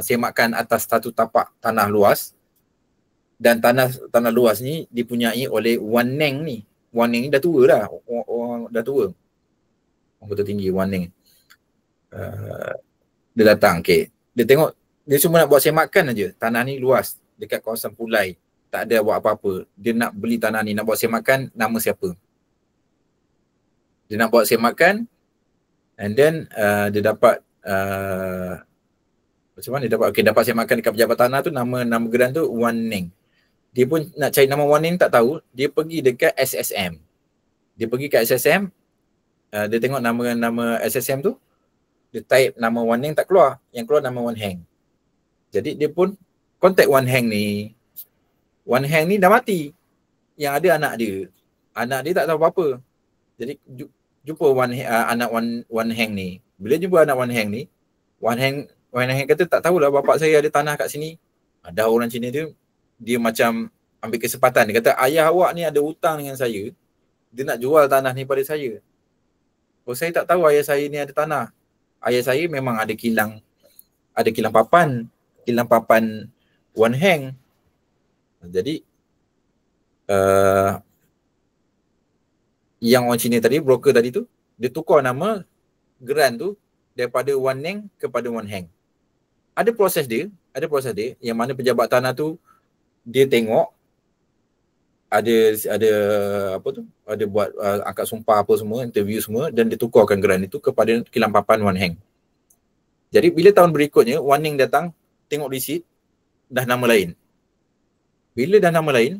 semakan atas satu tapak tanah luas. Dan tanah luas ni dipunyai oleh Wan Neng ni. Wan Neng ni dah tua dah. Orang dah tua. Orang betul tinggi Wan Neng. Dia datang, okay. Dia tengok, dia cuma nak buat semakan aja. Tanah ni luas dekat kawasan Pulai. Tak ada buat apa-apa. Dia nak beli tanah ni, nak buat semakan, nama siapa? Dia nak buat semakan, and then dia dapat macam mana dia dapat? Okay, dapat semakan dekat pejabat tanah tu, nama geran tu Wan Neng. Dia pun nak cari nama Wan Neng tak tahu, dia pergi dekat SSM. Dia pergi kat SSM, dia tengok nama SSM tu, dia type nama Wan Neng tak keluar, yang keluar nama Wan Heng. Jadi dia pun contact Wan Heng ni. Wan Heng ni dah mati. Yang ada anak dia. Anak dia tak tahu apa-apa. Jadi jumpa anak Wan Heng ni. Bila jumpa anak Wan Heng ni, Wan Heng kata tak tahulah bapak saya ada tanah kat sini. Ada orang Cina dia macam ambil kesempatan. Dia kata ayah awak ni ada hutang dengan saya. Dia nak jual tanah ni pada saya. Saya tak tahu ayah saya ni ada tanah. Ayah saya memang ada kilang papan Wan Heng. Jadi yang orang Cina tadi, broker tadi tu, dia tukar nama geran tu daripada Wan Neng kepada Wan Heng. Ada proses dia yang mana pejabat tanah tu dia tengok ada buat angkat sumpah apa semua, interview semua, dan dia tukarkan geran itu kepada kilang papan Wan Heng. Jadi bila tahun berikutnya Wan Neng datang tengok resit, dah nama lain. Bila dah nama lain,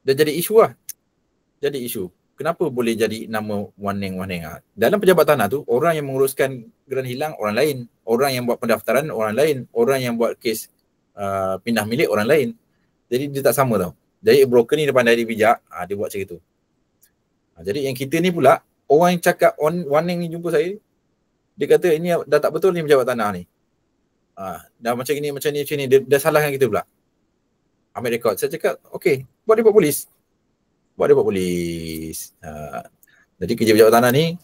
dah jadi isu lah. Jadi isu. Kenapa boleh jadi nama Wan Neng? Dalam pejabat tanah tu, orang yang menguruskan geran hilang orang lain. Orang yang buat pendaftaran orang lain. Orang yang buat kes pindah milik orang lain. Jadi dia tak sama tau. Jadi broker ni dia pandai dia bijak, dia buat macam itu. Jadi yang kita ni pula, orang yang cakap Wan Neng ni jumpa saya, dia kata ini dah tak betul ni pejabat tanah ni. Dah macam ni, dia salahkan kita pula. Ambil rekod. Saya cakap, okey, buat report polis. Jadi kerja pejabat tanah ni,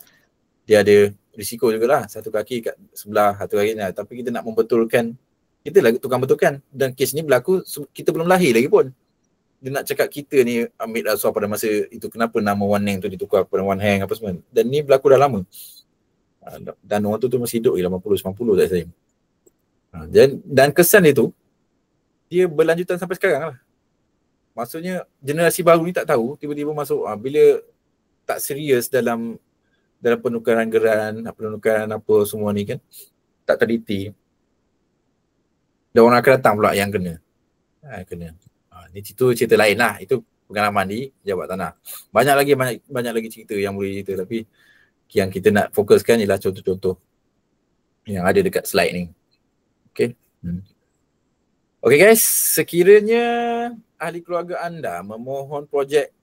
dia ada risiko jugalah. Satu kaki kat sebelah, satu kaki ni. Tapi kita nak membetulkan, kita lah tukang betulkan. Dan kes ni berlaku, kita belum lahir lagi pun. Dia nak cakap kita ni ambil rasuah pada masa itu, kenapa nama Wan Neng tu ditukar kepada Wan Heng apa semua. Dan ni berlaku dah lama. Dan orang tu masih hidup 80-90 tak saya. Dan kesan dia tu, dia berlanjutan sampai sekarang lah. Maksudnya generasi baru ni tak tahu, tiba-tiba masuk bila tak serius dalam penukaran geran, penukaran apa semua ni kan, tak teliti. Dan orang akan datang pula yang kena. Ni cerita lain lah. Itu pengalaman di Jabat Tanah. Banyak lagi cerita yang boleh cerita, tapi yang kita nak fokuskan ialah contoh-contoh yang ada dekat slide ni. Okay. Okay guys, sekiranya ahli keluarga anda memohon projek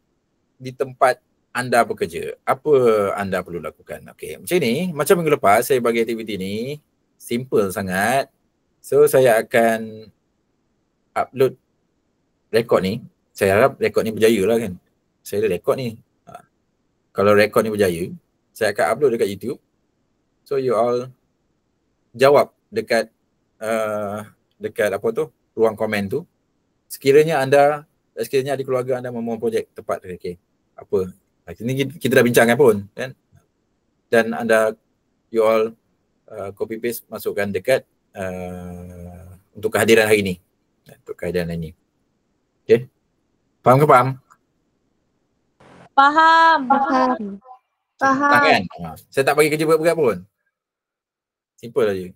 di tempat anda bekerja, apa anda perlu lakukan? Okay, macam ni, macam minggu lepas saya bagi aktiviti ni, simple sangat. So saya akan upload rekod ni. Saya harap rekod ni berjaya lah kan. Saya ada rekod ni. Kalau rekod ni berjaya, saya akan upload dekat YouTube. So you all jawab dekat apa tu, ruang komen tu. Sekiranya ahli keluarga anda memohon projek tepat, okay, apa? Ini kita dah bincangkan pun kan. Dan anda you all copy paste masukkan dekat untuk kehadiran hari ni. Untuk kehadiran hari ni. Okay. Faham ke faham? Faham. Kan? Saya tak bagi kerja berat-berat pun. Simple saja.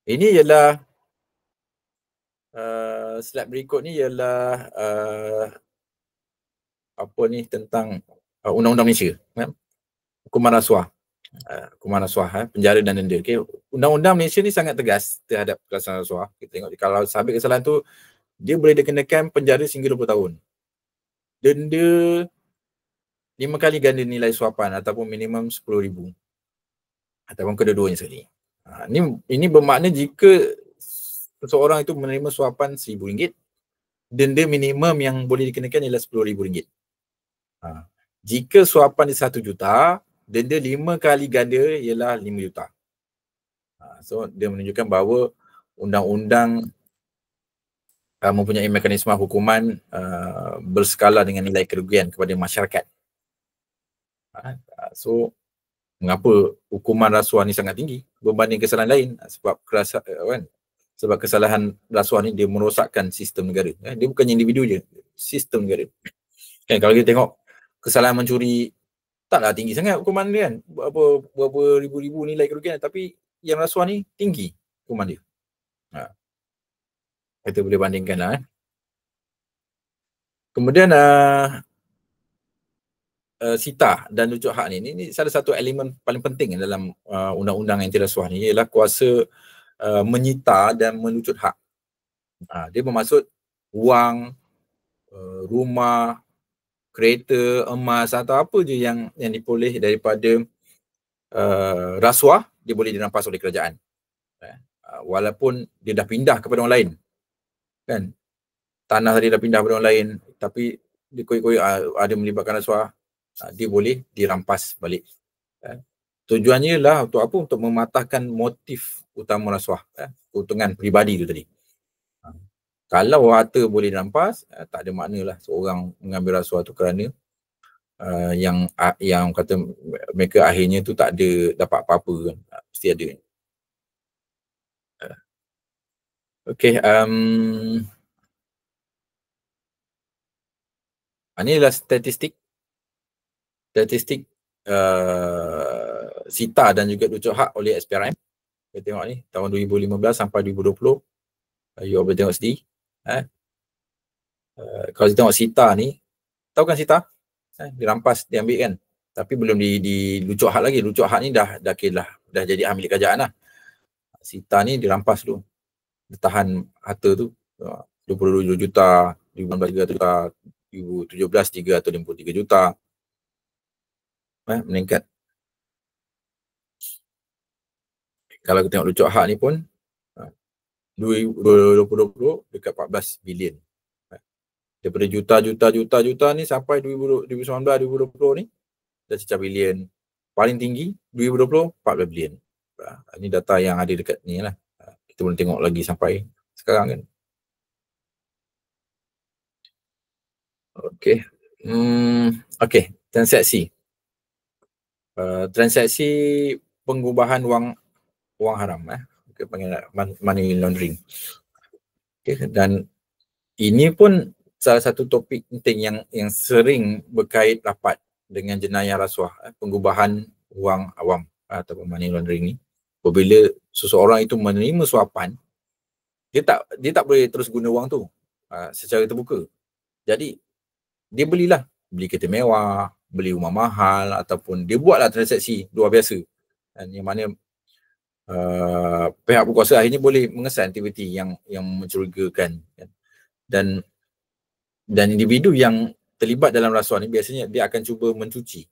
Ini ialah slide berikut ni ialah apa ni, tentang Undang-Undang Malaysia, hukuman rasuah. Penjara dan denda. Okay. Undang-Undang Malaysia ni sangat tegas terhadap pelaksanaan rasuah. Kita tengok kalau sabit kesalahan tu, dia boleh dikenakan penjara sehingga 20 tahun. Denda 5 kali ganda nilai suapan ataupun minimum 10,000. Ataupun kedua-duanya sekali. Ini bermakna jika seseorang itu menerima suapan RM1,000, denda minimum yang boleh dikenakan ialah RM10,000. Jika suapan dia 1 juta, denda 5 kali ganda ialah 5 juta. So dia menunjukkan bahawa undang-undang mempunyai mekanisme hukuman berskala dengan nilai kerugian kepada masyarakat. So mengapa hukuman rasuah ni sangat tinggi berbanding kesalahan lain? Sebab kesalahan rasuah ni dia merosakkan sistem negara. Dia bukannya individu je, sistem negara. Kan kalau kita tengok kesalahan mencuri, taklah tinggi sangat hukuman dia kan. Berapa ribu-ribu nilai kerugian, tapi yang rasuah ni tinggi hukuman dia. Kita boleh bandingkan lah. Kemudian sita dan lucut hak ni salah satu elemen paling penting dalam undang-undang anti rasuah ni, ialah kuasa menyita dan melucut hak. Dia bermaksud wang, rumah, kereta, emas atau apa je yang diperoleh daripada rasuah, dia boleh dirampas oleh kerajaan. Walaupun dia dah pindah kepada orang lain. Kan? Tanah tadi dah pindah kepada orang lain, tapi dia koyak-koyak ada melibatkan rasuah, dia boleh dirampas balik. Tujuannya ialah untuk apa? Untuk mematahkan motif utama rasuah, keuntungan peribadi tu tadi. Kalau harta boleh dirampas, tak ada makna lah seorang mengambil rasuah tu kerana yang kata mereka akhirnya tu tak ada dapat apa-apa kan. Mesti ada. Okay, ini adalah statistik sita dan juga lucut hak oleh SPRM. Kita tengok ni tahun 2015 sampai 2020. You boleh tengok sendiri. Kalau kita tengok sita ni, tahu kan sita? Dirampas, diambil kan. Tapi belum di lucut hak lagi. Lucut hak ni dah jadi hak milik kerajaan lah. Sita ni dirampas dulu. Ditahan harta tu 22 juta, 2016 3 juta, 2017 353 juta. Meningkat. Kalau kita tengok lucut hak ni pun 2020 dekat 14 bilion. Daripada juta ni sampai 2019 2020 ni dah cecah bilion. paling tinggi 2020 14 bilion. Ini data yang ada dekat ni lah. Kita boleh tengok lagi sampai sekarang kan. Okey. Okey, transaksi. Transaksi pengubahan wang haram kita panggil money laundering. Okay, dan ini pun salah satu topik penting yang sering berkait rapat dengan jenayah rasuah, pengubahan wang awam atau money laundering ni. Apabila seseorang itu menerima suapan, dia tak boleh terus guna wang tu secara terbuka. Jadi dia beli kereta mewah, beli rumah mahal, ataupun dia buatlah transaksi luar biasa. Dan yang mana pihak berkuasa akhirnya boleh mengesan aktiviti yang mencurigakan. Dan individu yang terlibat dalam rasuah ni biasanya dia akan cuba mencuci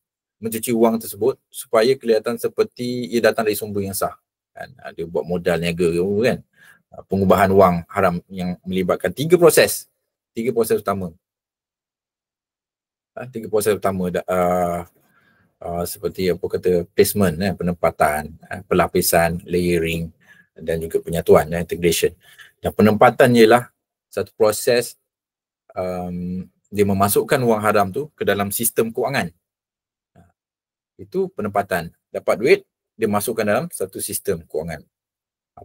wang tersebut supaya kelihatan seperti ia datang dari sumber yang sah. Dia buat modal niaga kan. Pengubahan wang haram yang melibatkan tiga proses utama. Seperti apa kata placement, penempatan, pelapisan, layering dan juga penyatuan, integration. Dan penempatan ialah satu proses dia memasukkan wang haram tu ke dalam sistem kewangan. Itu penempatan. Dapat duit, dia masukkan dalam satu sistem kewangan.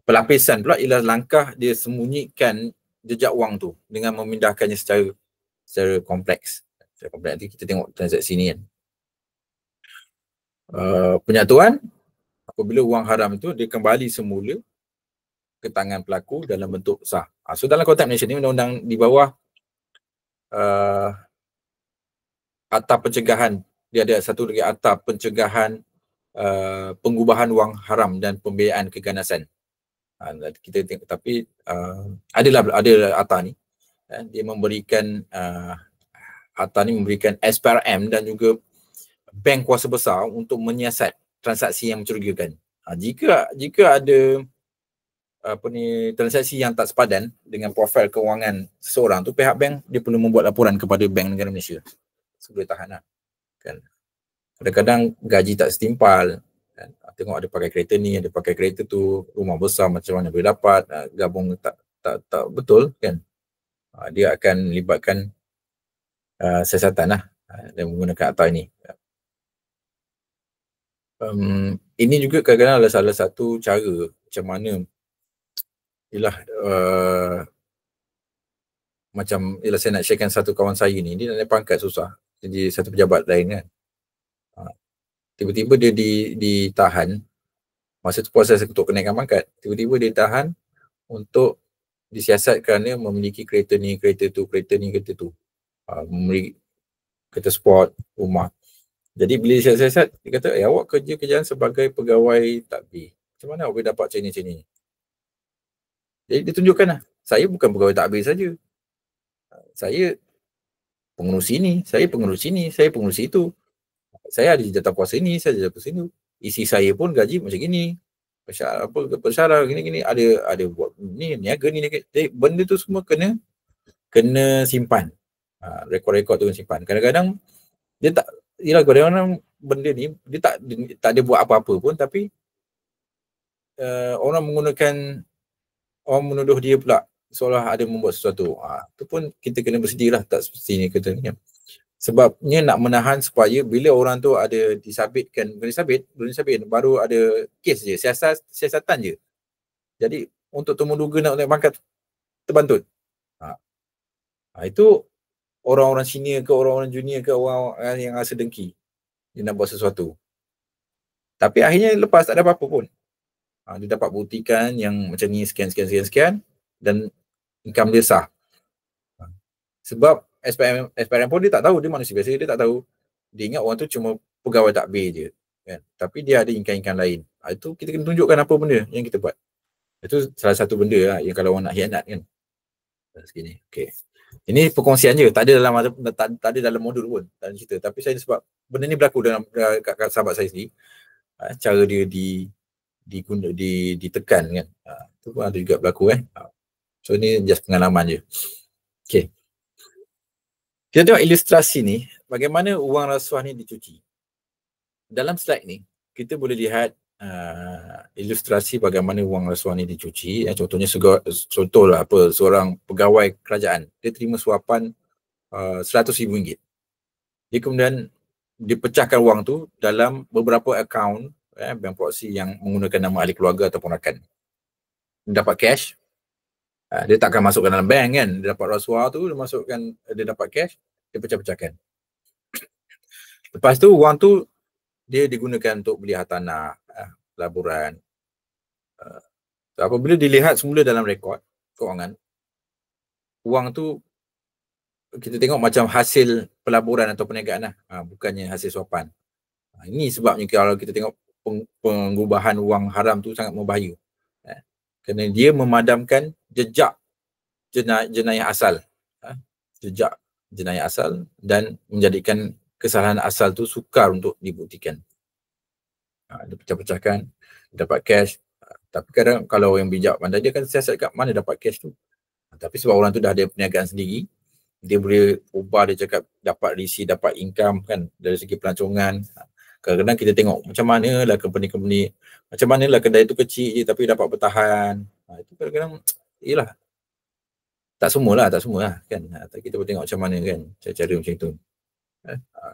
Pelapisan pula ialah langkah dia sembunyikan jejak wang tu dengan memindahkannya secara kompleks. Nanti kita tengok transaksi ni kan. Penyatuan, apabila wang haram itu dia kembali semula ke tangan pelaku dalam bentuk sah. So dalam konteks Malaysia ni, undang-undang di bawah Akta Pencegahan, dia ada satu lagi Akta Pencegahan Pengubahan Wang Haram dan Pembiayaan Keganasan. Kita tengok, tapi ada akta ni. Dia memberikan akta ni memberikan SPRM dan juga bank kuasa besar untuk menyiasat transaksi yang mencurigakan. Jika ada transaksi yang tak sepadan dengan profil kewangan seseorang tu, pihak bank dia perlu membuat laporan kepada Bank Negara Malaysia sebelum tahan kan. Kadang-kadang gaji tak setimpal kan. Tengok ada pakai kereta ni, ada pakai kereta tu, rumah besar macam mana boleh dapat, gabung tak betul kan. Dia akan melibatkan siasatan dan menggunakan akta ini. Ini juga kadang-kadang adalah salah satu cara macam mana saya nak sharekan satu kawan saya ni, dia nak naik pangkat susah, jadi satu pejabat lain kan. Tiba-tiba dia ditahan masa tu proses untuk kenaikan pangkat. Tiba-tiba dia ditahan untuk disiasat kerana memiliki kereta ni, kereta tu, memiliki kereta sport, rumah. Jadi bila siasat, dia kata, awak kerjaan sebagai pegawai takbir. Macam mana awak boleh dapat macam ni? Jadi ditunjukkan lah, saya bukan pegawai takbir saja. Saya pengurusi ni, saya pengurusi itu. Saya ada jabatan kuasa ni, saya ada jabatan kuasa ni. Isi saya pun gaji macam gini. Persyarat gini-gini, ada buat ni, niaga ni. Jadi benda tu semua kena simpan. Rekod-rekod tu kena simpan. Kadang-kadang dia tak, kadang-kadang benda ni dia tak ada buat apa-apa pun, tapi orang menuduh dia pula seolah ada membuat sesuatu. Itu pun kita kena bersedia lah, tak seperti ni katanya. Sebabnya nak menahan supaya bila orang tu ada disabitkan, belum disabit, baru ada kes je, siasatan je. Jadi untuk temuduga nak naik pangkat terbantut. Itu orang-orang senior ke, orang-orang junior ke, orang yang rasa dengki dia nak buat sesuatu. Tapi akhirnya lepas tak ada apa-apa pun. Dia dapat buktikan yang macam ni sekian dan income dia sah. Sebab SPRM pun dia tak tahu, dia manusia biasa, dia tak tahu. Dia ingat orang tu cuma pegawai takbir je kan? Tapi dia ada income lain. Itu kita kena tunjukkan apa benda yang kita buat. Itu salah satu benda yang kalau orang nak hianat kan. Segini. Okay. Ini perkongsian je, tak ada dalam modul pun, tak ada cerita. Tapi saya sebab benda ni berlaku dalam kat sahabat saya sendiri. Cara dia ditekan kan. Itu pun ada juga berlaku kan. So ni just pengalaman je. Okay. Kita tengok ilustrasi ni, bagaimana wang rasuah ni dicuci. Dalam slide ni, kita boleh lihat ilustrasi bagaimana wang rasuah ni dicuci. Contohnya contohlah seorang pegawai kerajaan, dia terima suapan RM100,000. Dia kemudian dipecahkan wang tu dalam beberapa akaun bank proxy yang menggunakan nama ahli keluarga ataupun rakan. Dia dapat cash, dia takkan masukkan dalam bank kan. Dia dapat rasuah tu, dia dapat cash, dia pecah-pecahkan. Lepas tu wang tu dia digunakan untuk beli hartanah, pelaburan. Apabila dilihat semula dalam rekod kewangan, wang tu kita tengok macam hasil pelaburan atau perniagaan lah, bukannya hasil suapan. Ini sebabnya kalau kita tengok pengubahan wang haram tu sangat berbahaya. Kerana dia memadamkan jejak jenayah asal. Jejak jenayah asal dan menjadikan kesalahan asal tu sukar untuk dibuktikan. Dia pecah-pecahkan, dapat cash. Tapi kadang kalau yang bijak pandai, dia kan siasat kat mana dapat cash tu. Tapi sebab orang tu dah ada perniagaan sendiri, dia boleh ubah, dia cakap dapat risi, dapat income kan dari segi pelancongan. Kadang-kadang kita tengok macam manalah company-company, macam manalah kedai tu kecil je tapi dapat bertahan. Itu kadang-kadang yelah, tak semua lah kan. Kita boleh tengok macam mana kan cara-cara macam tu.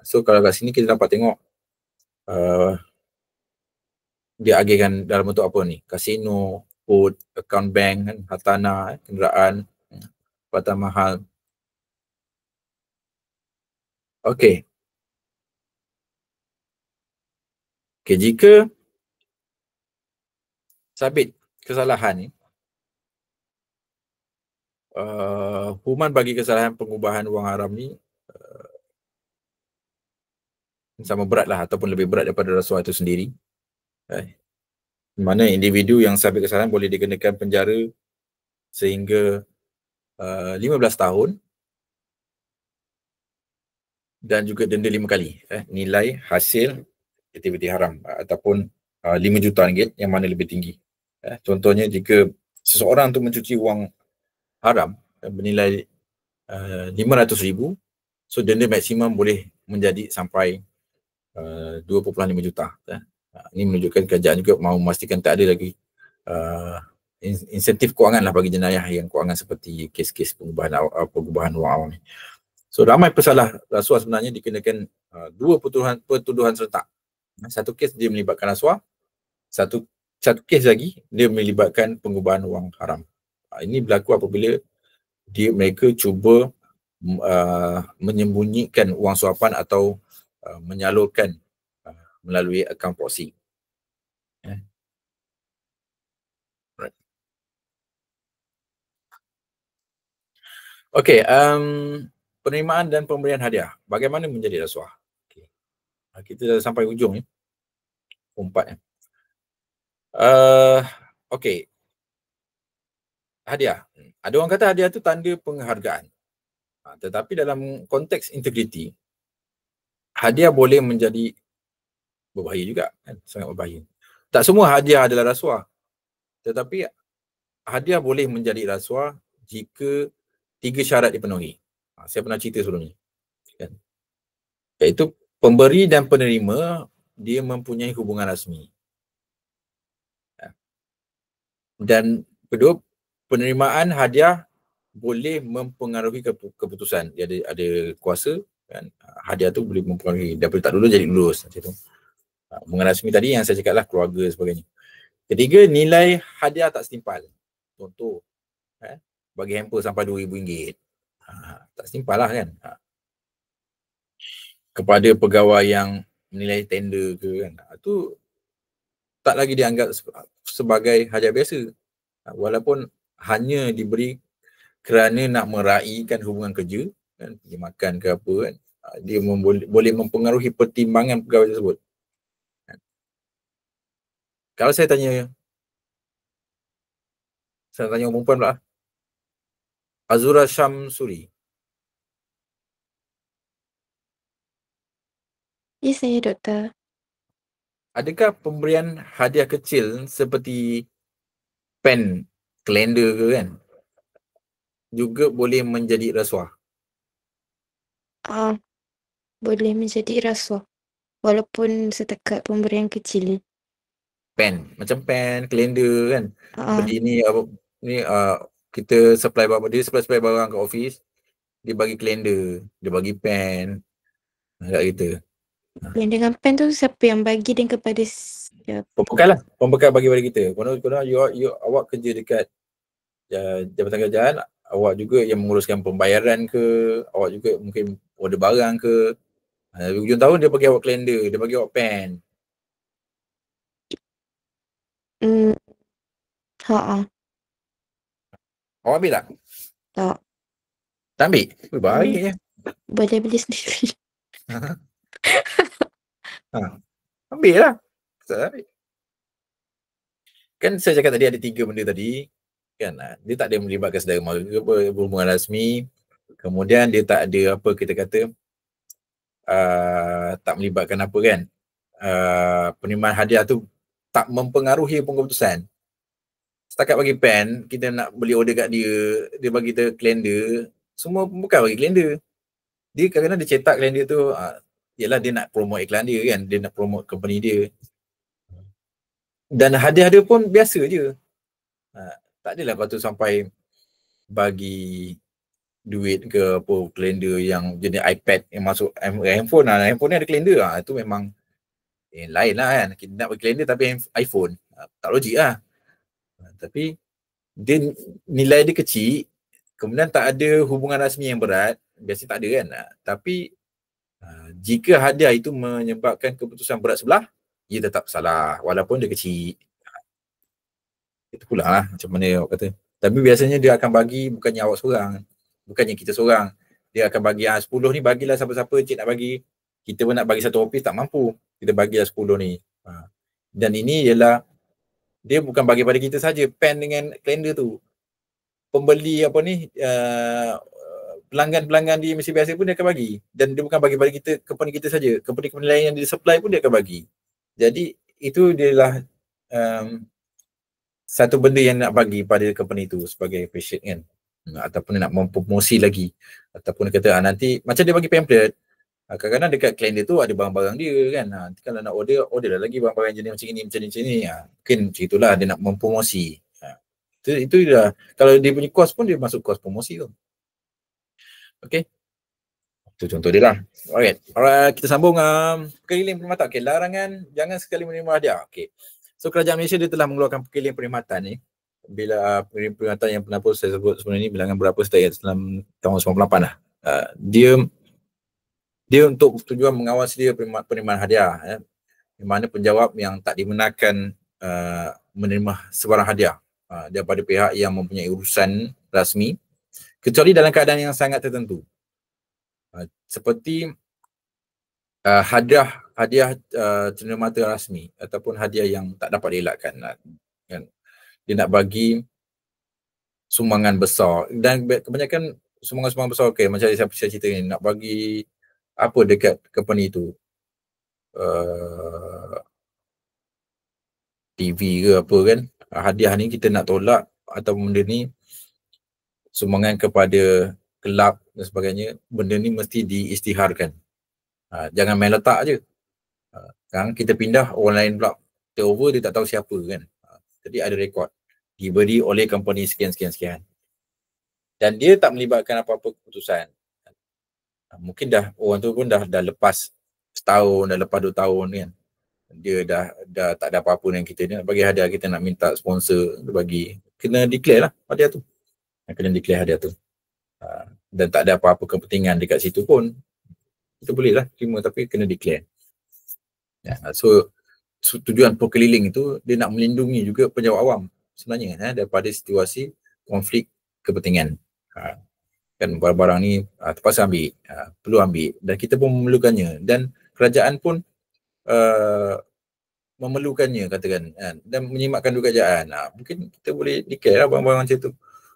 So kalau kat sini kita dapat tengok dia agihkan dalam bentuk apa ni, kasino, food, account bank kan, hartanah, kenderaan, tempatan mahal. Okey, jika sabit kesalahan ni, hukuman bagi kesalahan pengubahan wang haram ni sama berat lah ataupun lebih berat daripada rasuah itu sendiri. Di mana individu yang sabit kesalahan boleh dikenakan penjara sehingga 15 tahun dan juga denda 5 kali nilai hasil aktiviti haram ataupun 5 juta ringgit, yang mana lebih tinggi. Contohnya jika seseorang tu mencuci wang haram bernilai 500,000, so denda maksimum boleh menjadi sampai 2.5 juta. Ini menunjukkan kerajaan juga mahu memastikan tak ada lagi insentif kewangan lah bagi jenayah yang kewangan seperti kes-kes pengubahan wang awam ni. So ramai pesalah rasuah sebenarnya dikenakan dua pertuduhan serentak. Satu kes dia melibatkan rasuah, satu kes lagi dia melibatkan pengubahan wang haram. Ini berlaku apabila mereka cuba menyembunyikan wang suapan atau menyalurkan melalui akaun proxy. Okey, penerimaan dan pemberian hadiah. Bagaimana menjadi rasuah? Okay. Kita dah sampai hujung ni. 4 ya. Okey. Hadiah. Ada orang kata hadiah tu tanda penghargaan. Tetapi dalam konteks integriti, hadiah boleh menjadi berbahaya juga kan, sangat berbahaya. Tak semua hadiah adalah rasuah. Tetapi hadiah boleh menjadi rasuah jika 3 syarat dipenuhi. Saya pernah cerita sebelum ni. Kan? Iaitu pemberi dan penerima dia mempunyai hubungan rasmi. Dan kedua, penerimaan hadiah boleh mempengaruhi keputusan. Dia ada kuasa kan. Hadiah tu boleh mempengaruhi daripada tak lulus jadi lulus macam tu. Hubungan rasmi tadi yang saya cakap lah, keluarga dan sebagainya. Ketiga, nilai hadiah tak setimpal. Contoh, bagi hamper sampai RM2,000. Tak setimpal lah kan. Kepada pegawai yang menilai tender ke kan, itu tak lagi dianggap sebagai hadiah biasa. Walaupun hanya diberi kerana nak meraihkan hubungan kerja, kan, pergi makan ke apa kan, dia boleh mempengaruhi pertimbangan pegawai tersebut. Kalau saya tanya orang perempuan pula, Azura Syamsuri. Ya, saya doktor. Adakah pemberian hadiah kecil seperti pen, kalender ke kan, juga boleh menjadi rasuah? Boleh menjadi rasuah. Walaupun setakat pemberian kecil. Pen, macam pen, kalender kan. Ah, Beli ni apa ni kita supply barang kat office, dia bagi kalender, dia bagi pen kat kita. yang dengan pen tu siapa yang bagi dan kepada siapa? Pembekal lah, pembekal bagi pada kita. Kalau awak kerja dekat Jabatan Kerajaan, awak juga yang menguruskan pembayaran ke, awak juga mungkin order barang ke. Hujung tahun dia bagi awak kalender, dia bagi awak pen. Awak ambil tak? Tak. Tak ambil? Baik je. Boleh beli sendiri. Ambil lah. Ambil. Kan saya cakap tadi ada 3 benda tadi. Kan, dia tak ada melibatkan saudara mara ke apa, hubungan rasmi. Kemudian dia tak ada apa kita kata, tak melibatkan apa kan. Penerimaan hadiah tu tak mempengaruhi keputusan. Setakat bagi pen, kita nak beli order kat dia, dia bagi kita kalender, semua bukan bagi kalender. Dia kadang-kadang dia cetak kalender tu, yalah dia nak promote iklan dia kan, dia nak promote company dia. Dan hadiah dia pun biasa je. Tak adalah patut sampai bagi duit ke apa, kalender yang jenis iPad yang masuk handphone lah. Handphone ni ada kalender lah. Itu memang lain lah kan. Kita nak bagi kalender tapi iPhone. Tak logik lah. Tapi dia nilai dia kecil, kemudian tak ada hubungan rasmi yang berat, biasa tak ada kan. Tapi jika hadiah itu menyebabkan keputusan berat sebelah, ia tetap salah walaupun dia kecil. Itu pula lah macam mana awak kata. Tapi biasanya dia akan bagi bukannya awak seorang, bukannya kita seorang. Dia akan bagi 10 ni bagilah siapa-siapa cik nak bagi. Kita pun nak bagi satu office tak mampu. Kita bagilah 10 ni. Dan ini ialah dia bukan bagi pada kita saja, pen dengan kalender tu. Pembeli apa ni, pelanggan-pelanggan di Mesir biasa pun dia akan bagi. Dan dia bukan bagi pada kita, company kita saja. Company-company lain yang dia supply pun dia akan bagi. Jadi itu adalah satu benda yang nak bagi pada company tu sebagai appreciate kan. Ataupun nak mempromosi lagi. Ataupun kata nanti, macam dia bagi pamphlet. Kadang-kadang dekat kalender tu ada barang-barang dia kan. Nanti kalau nak order lagi barang-barang jenis macam ini, macam ni. Mungkin macam itulah dia nak mempromosi. Itu dah, kalau dia punya kos pun dia masuk kos promosi tu. Okay. Itu contoh dia lah. Alright, kita sambung perkhidmatan perkhidmatan. Okay, larangan jangan sekali menerima hadiah. Okay. So Kerajaan Malaysia dia telah mengeluarkan perkhidmatan ni. Bila perkhidmatan yang pernah pun saya sebut sebenarnya ni bilangan berapa dalam tahun 98 lah. Dia untuk tujuan mengawasi dia penerimaan hadiah. Di mana penjawab yang tak dibenarkan menerima sebarang hadiah daripada pihak yang mempunyai urusan rasmi kecuali dalam keadaan yang sangat tertentu. Seperti hadiah cenderamata rasmi ataupun hadiah yang tak dapat dielakkan. Kan? Dia nak bagi sumbangan besar dan kebanyakan sumbangan besar macam saya cerita ni, nak bagi apa dekat company tu, TV ke apa kan, hadiah ni kita nak tolak atau benda ni sumbangan kepada kelab dan sebagainya, benda ni mesti diisytiharkan. Jangan main letak je. Sekarang kita pindah orang lain pula take over, dia tak tahu siapa kan. Jadi ada rekod diberi oleh company sekian. Dan dia tak melibatkan apa-apa keputusan. Mungkin dah orang tu pun dah lepas setahun, dah lepas 2 tahun kan. Dia dah tak ada apa-apa dengan kita. Dia nak bagi hadiah, kita nak minta sponsor dia bagi. Kena declare lah hadiah tu. Kena declare hadiah tu. Dan tak ada apa-apa kepentingan dekat situ pun. Kita boleh lah terima tapi kena declare. So tujuan perkeliling itu dia nak melindungi juga penjawat awam sebenarnya daripada situasi konflik kepentingan. Kan barang-barang ni terpaksa ambil, perlu ambil dan kita pun memerlukannya dan kerajaan pun memerlukannya katakan dan menyimakkan juga kerajaan. Mungkin kita boleh declare lah barang-barang macam tu.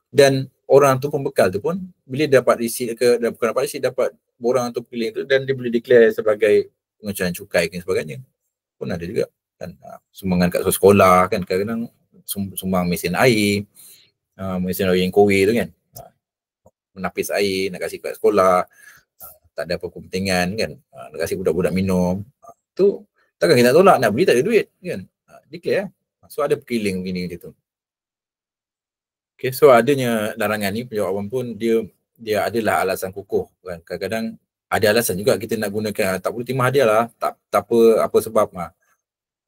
Dan orang tu pembekal tu pun bila dapat receipt bukan dapat receipt, dapat borang tu perkeliling tu dan dia boleh declare sebagai pengecualian cukai dan sebagainya. Pun ada juga kan, sumbangan kat sekolah kan, kadang-kadang sumbang mesin air, mesin air yang kowe tu kan, menapis air nak kasih kat sekolah, tak ada apa kepentingan kan, nak kasih budak-budak minum, tu takkan kita tolak, nak beli tak ada duit kan. Declare. So ada perkiling begini dia tu. Okay, so adanya larangan ni penjawat awam pun dia adalah alasan kukuh kan. Kadang-kadang ada alasan juga kita nak gunakan, tak boleh terima hadiah lah, tak apa sebab.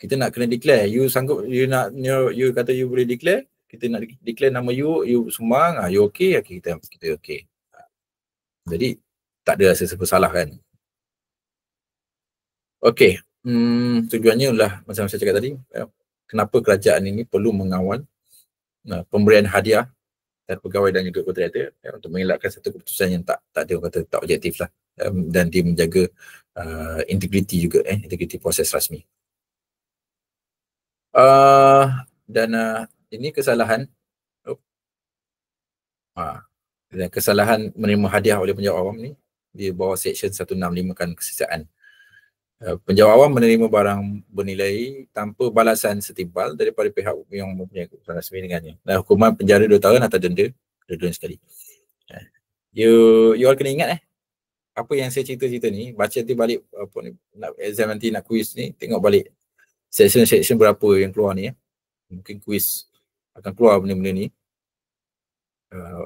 Kita nak kena declare, you sanggup, you kata you boleh declare, kita nak declare nama you sumbang, you okay, kita okay. Jadi tak ada rasa bersalah kan. Okay, tujuannya adalah macam saya cakap tadi, kenapa kerajaan ini perlu mengawal pemberian hadiah dan pegawai dan juga kontraktor untuk mengelakkan satu keputusan yang tak ada kata tak objektif lah, dan dia menjaga integriti juga, integriti proses rasmi. Dan ini kesalahan dan kesalahan menerima hadiah oleh penjawat awam ni di bawah Seksyen 165 kan kesisaan. Penjawat awam menerima barang bernilai tanpa balasan setimpal daripada pihak yang mempunyai keputusan rasmi dengannya. Dan hukuman penjara 2 tahun atau denda 2 tahun sekali. You all kena ingat apa yang saya cerita ni, baca nanti balik apa ni, nak exam nanti, nak quiz ni, tengok balik section berapa yang keluar ni Mungkin quiz akan keluar benda-benda ni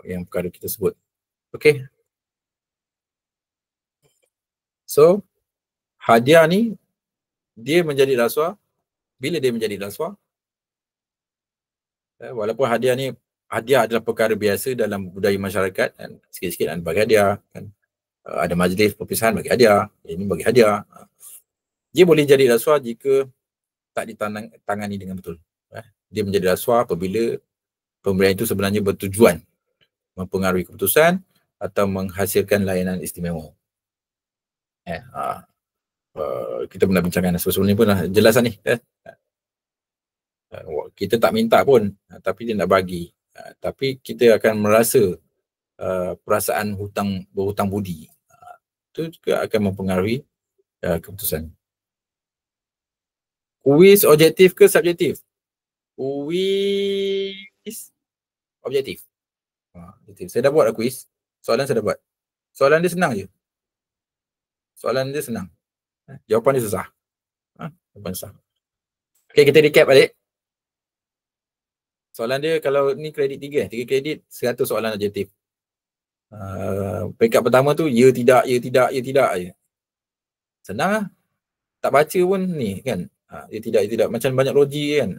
yang perkara kita sebut. Okay. So hadiah ni dia menjadi rasuah bila dia menjadi rasuah. Walaupun hadiah adalah perkara biasa dalam budaya masyarakat, kan, sikit-sikit dan bagi hadiah kan. Ada majlis perpisahan bagi hadiah, ini bagi hadiah. Dia boleh jadi rasuah jika tak ditangani dengan betul. Dia menjadi rasuah apabila pemberian itu sebenarnya bertujuan mempengaruhi keputusan atau menghasilkan layanan istimewa. Kita pernah bincangkan sebelum ni pun jelas ni. Kita tak minta pun, tapi dia nak bagi. Tapi kita akan merasa perasaan berhutang budi. Itu juga akan mempengaruhi keputusan. Kuis objektif ke subjektif? Kuis objektif. Saya dah buat kuis. Soalan saya dah buat. Soalan dia senang je. Soalan dia senang. Jawapan dia susah. Jawapan susah. Okay, kita recap balik. Soalan dia kalau ni kredit 3 kredit 100 soalan objektif. Peringkat pertama tu ya tidak je. Senang lah. Tak baca pun ni kan. Ya tidak macam banyak logi kan.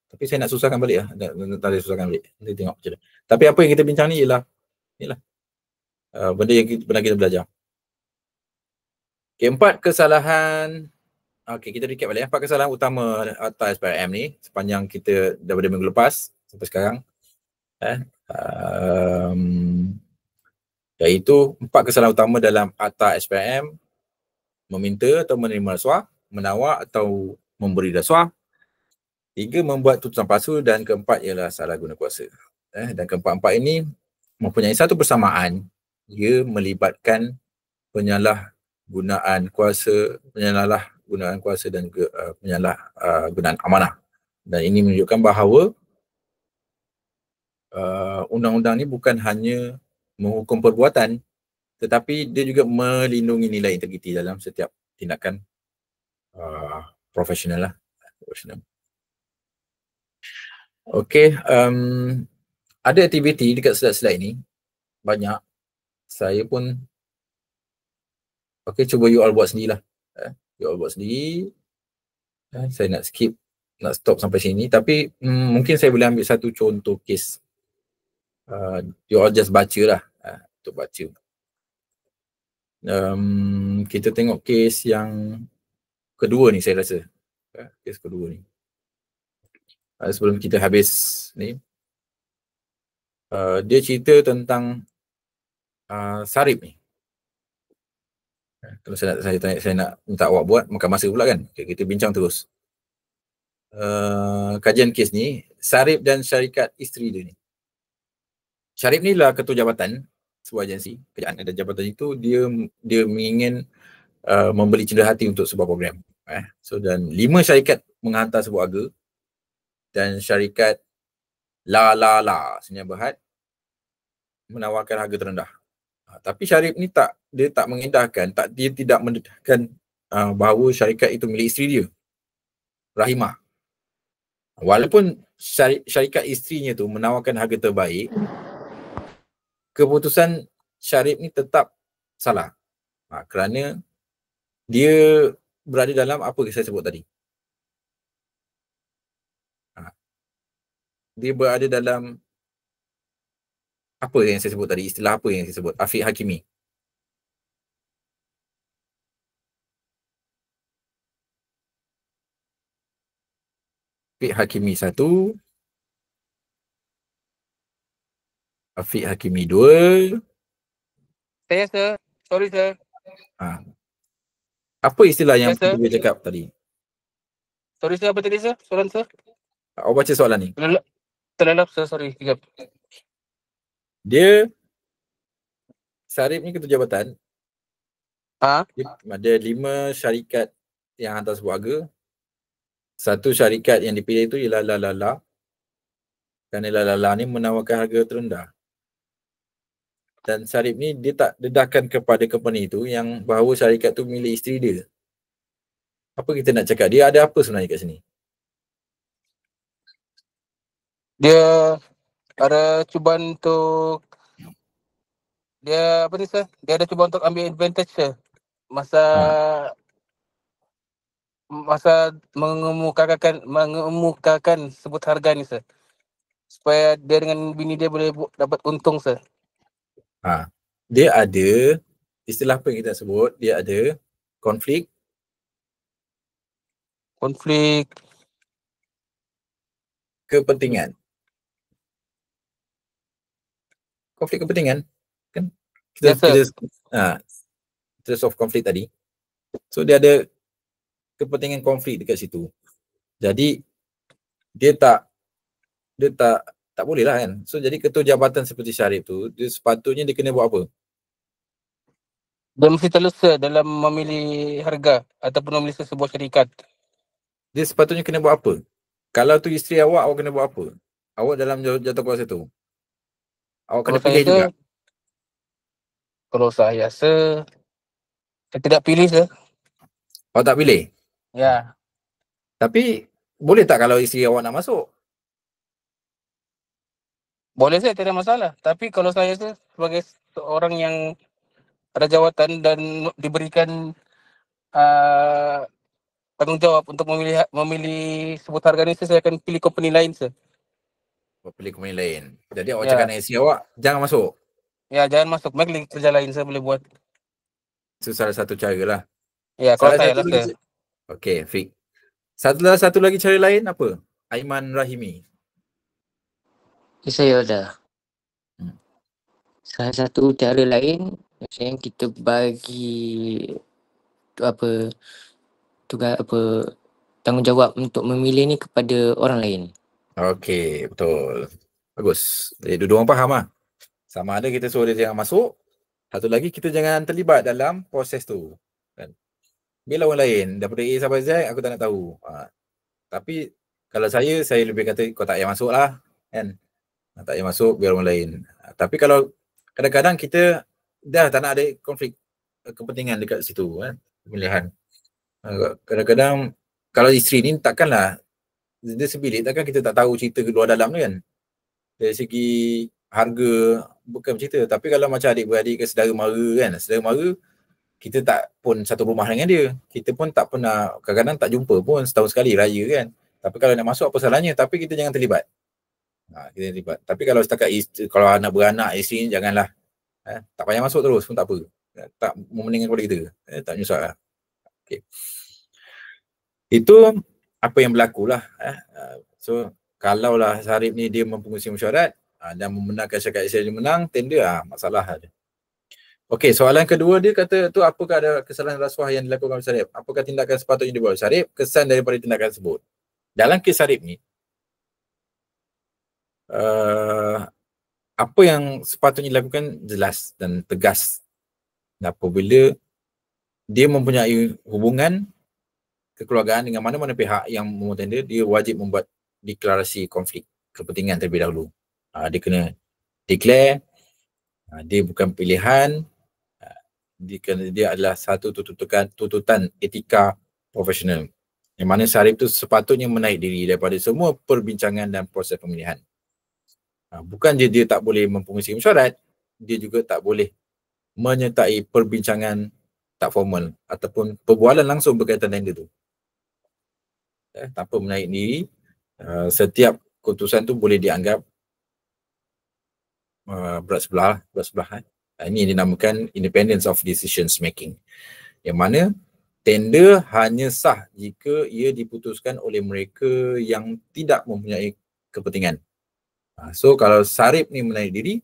Tapi saya nak susahkan balik lah. Tak ada susahkan balik. Kita tengok macam mana. Tapi apa yang kita bincang ni ialah benda yang pernah kita belajar. Okay, 4 kesalahan. Okay, kita recap balik. 4 kesalahan utama Akta SPRM ni sepanjang kita daripada minggu lepas sampai sekarang. Iaitu 4 kesalahan utama dalam Akta SPRM: meminta atau menerima rasuah, menawar atau memberi rasuah. 3, membuat keputusan palsu, dan keempat ialah salah guna kuasa. Dan keempat-empat ini mempunyai satu persamaan, ia melibatkan penyalahgunaan kuasa dan juga penyalahgunaan amanah. Dan ini menunjukkan bahawa undang-undang ni bukan hanya menghukum perbuatan, tetapi dia juga melindungi nilai integriti dalam setiap tindakan profesional lah. Okey, ada aktiviti dekat slide-slide ni banyak. Saya pun cuba you all buat sendirilah. You all buat sendiri. Saya nak stop sampai sini, tapi mungkin saya boleh ambil satu contoh kes. You all just baca lah, untuk baca. Kita tengok kes yang kedua ni saya rasa. Kes kedua ni. Sebelum kita habis ni, dia cerita tentang sarip ni. Kalau saya nak minta awak buat, makan masa pula kan. Okay, kita bincang terus. Kajian kes ni, sarip dan syarikat isteri dia ni. Syarif ni lah ketua jabatan sebuah agensi kerajaan, dan jabatan itu dia ingin membeli cendera hati untuk sebuah program. Dan 5 syarikat menghantar sebuah harga, dan syarikat Senyap Berhad menawarkan harga terendah. Tapi Syarif ni dia tak mengindahkan, dia tidak mendedahkan bahawa syarikat itu milik isteri dia, rahimah. Walaupun syarikat isterinya tu menawarkan harga terbaik, keputusan Syarif ni tetap salah. Kerana dia berada dalam apa yang saya sebut tadi. Dia berada dalam apa yang saya sebut tadi, istilah apa yang saya sebut, Afiq Hakimi. Afiq Hakimi 1, Afiq Hakimi 2. Saya sir, sorry sir. Apa istilah yang Yes, sir. kita cakap tadi? Sorry sir, apa tadi sir? Soalan sir? Awak baca soalan ni. Terlelap sir, sorry. Sekejap. Dia, Syarif ni ketua jabatan. Dia ada 5 syarikat yang hantar sebuah harga. Satu syarikat yang dipilih itu ialah Lalala. Kerana Lalala ni menawarkan harga terendah. Dan Syarif ni dia tak dedahkan kepada company itu yang bahawa syarikat tu milik isteri dia. Apa kita nak cakap? Dia ada apa sebenarnya kat sini? Dia ada cubaan untuk dia apa ni sir? Dia ada cuba untuk ambil advantage sir. Masa mengemukakan sebut harga ni sir. Supaya dia dengan bini dia boleh dapat untung sir. Dia ada istilah apa yang kita sebut, dia ada konflik kepentingan. Konflik kepentingan kan kita solve konflik tadi. So dia ada kepentingan konflik dekat situ. Jadi dia tak boleh lah kan. So jadi ketua jabatan seperti Syarif tu, dia sepatutnya dia kena buat apa? Dia mesti telesa dalam memilih harga ataupun memilih sebuah syarikat. Dia sepatutnya kena buat apa? Kalau tu isteri awak kena buat apa? Awak dalam jawatan tu. Awak kena pilih juga. Kalau saya saya tidak pilih sir. Awak tak pilih? Ya. Tapi boleh tak kalau isteri awak nak masuk? Boleh saya, tidak masalah. Tapi kalau saya sebagai seorang yang ada jawatan dan diberikan tanggungjawab untuk memilih sebut harga ni, saya akan pilih company lain sir. Pilih company lain. Jadi awak cakap dengan isteri awak jangan masuk. Ya, jangan masuk. Baik, kerja lain saya boleh buat. Itu salah satu cara lah. Ya, kalau saya lah sir. Okey, Fik. Satu lagi cara lain apa? Aiman Rahimi. Saya ada. Salah satu cara lain yang kita bagi tanggungjawab untuk memilih ni kepada orang lain. Okey, betul. Bagus. Jadi dua-dua orang faham lah. Sama ada kita suruh dia jangan masuk, satu lagi kita jangan terlibat dalam proses tu. Kan? Biarlah orang lain. Daripada A sampai Z aku tak nak tahu. Tapi kalau saya lebih kata kau tak payah masuk lah. Kan? Tak payah masuk, biar orang lain. Tapi kalau kadang-kadang kita dah tak nak ada konflik kepentingan dekat situ kan, pemilihan. Kadang-kadang kalau isteri ni takkanlah dia sebilik, takkan kita tak tahu cerita luar dalam ni kan. Dari segi harga bukan cerita, tapi kalau macam adik-beradik ke saudara mara kan, saudara mara kita tak pun satu rumah dengan dia. Kita pun tak pernah, kadang-kadang tak jumpa pun setahun sekali raya kan. Tapi kalau nak masuk apa salahnya, tapi kita jangan terlibat. Kita terlibat. Tapi kalau setakat kalau anak beranak isteri ni janganlah. Tak payah masuk terus pun tak apa. Tak memeningkan kepada kita. Tak menyusah lah. Okay. Itu apa yang berlaku lah. So kalaulah Syarif ni dia mempengerusi mesyuarat dan membenarkan syarikat Islam dia menang, tender masalah ada. Okey, soalan kedua dia kata tu apakah ada kesalahan rasuah yang dilakukan oleh Syarif? Apakah tindakan sepatutnya dibuat oleh Syarif? Kesan daripada tindakan tersebut. Dalam kes Syarif ni apa yang sepatutnya dilakukan jelas dan tegas. Apabila dia mempunyai hubungan kekeluargaan dengan mana-mana pihak yang memohon tender, dia wajib membuat deklarasi konflik kepentingan terlebih dahulu. Dia kena declare dia bukan pilihan, kerana dia adalah satu tuntutan etika profesional. Yang mana Sarip tu sepatutnya menaik diri daripada semua perbincangan dan proses pemilihan. Bukan dia tak boleh mempengerusi mesyuarat, dia juga tak boleh menyertai perbincangan tak formal ataupun perbualan langsung berkaitan dengan dia tu. Tanpa menaik diri, setiap keputusan tu boleh dianggap berat sebelah. Ini yang dinamakan independence of decisions making. Yang mana tender hanya sah jika ia diputuskan oleh mereka yang tidak mempunyai kepentingan. So kalau Sarip ni menaik diri,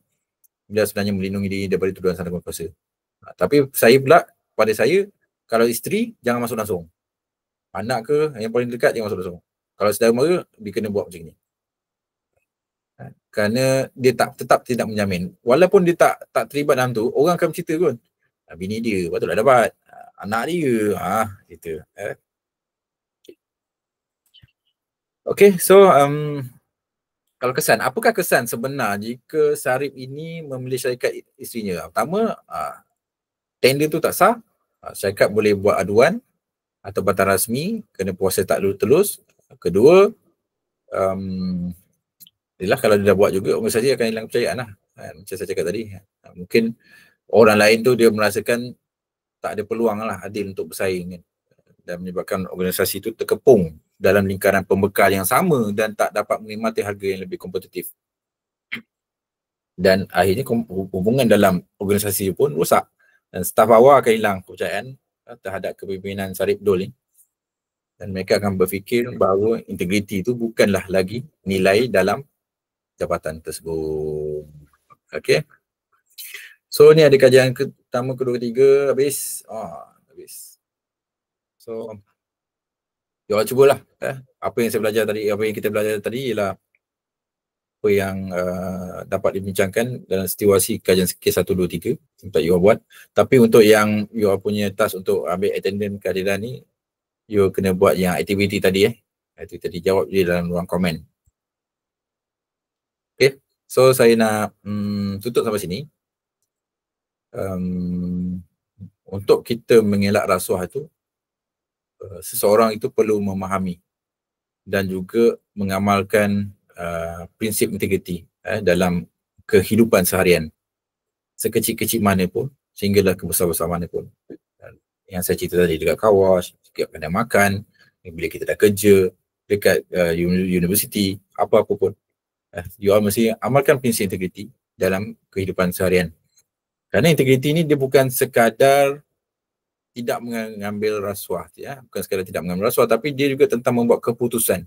dia sebenarnya melindungi diri daripada tuduhan sangkaan kuasa. Tapi saya pula, pada saya, kalau isteri jangan masuk langsung. Anak ke yang paling dekat jangan masuk langsung. Kalau saudara mara, dia kena buat macam ni. Kerana dia tetap tidak menjamin. Walaupun dia tak terlibat dalam tu, orang akan bercerita pun. Bini dia patutlah dapat. Anak dia, gitu. Okay, so kalau kesan, apakah kesan sebenar jika Sarip ini memilih syarikat isterinya? Pertama, tender tu tak sah. Syarikat boleh buat aduan atau batang rasmi kena proses tak telus. Kedua, yelah kalau dia dah buat juga, organisasi akan hilang kepercayaan lah. Macam saya cakap tadi. Mungkin orang lain tu dia merasakan tak ada peluang lah adil untuk bersaing kan? Dan menyebabkan organisasi itu terkepung dalam lingkaran pembekal yang sama dan tak dapat menikmati harga yang lebih kompetitif. Dan akhirnya hubungan dalam organisasi pun rosak dan staf bawah akan hilang kepercayaan terhadap kepimpinan Sarip Dol ni. Dan mereka akan berfikir bahawa integriti itu bukanlah lagi nilai dalam jabatan tersebut. Okay. So ni ada kajian pertama, kedua, ketiga, habis. Habis. So, you all cubalah. Apa yang saya belajar tadi, apa yang kita belajar tadi ialah apa yang dapat dibincangkan dalam situasi kajian kes 1, 2, 3 untuk you all buat. Tapi untuk yang you all punya task untuk ambil attendance kehadiran ni, you kena buat yang aktiviti tadi Aktiviti tadi jawab dia dalam ruang komen. Okay, so saya nak tutup sampai sini. Untuk kita mengelak rasuah itu, seseorang itu perlu memahami dan juga mengamalkan prinsip integriti dalam kehidupan seharian. Sekecil-kecil mana pun, sehinggalah kebesar-besar mana pun. Yang saya cerita tadi dekat kawas, dekat kedai makan, bila kita dah kerja, dekat universiti, apa-apa pun. You all mesti amalkan prinsip integriti dalam kehidupan seharian. Kerana integriti ni dia bukan sekadar tidak mengambil rasuah, bukan sekadar tidak mengambil rasuah, tapi dia juga tentang membuat keputusan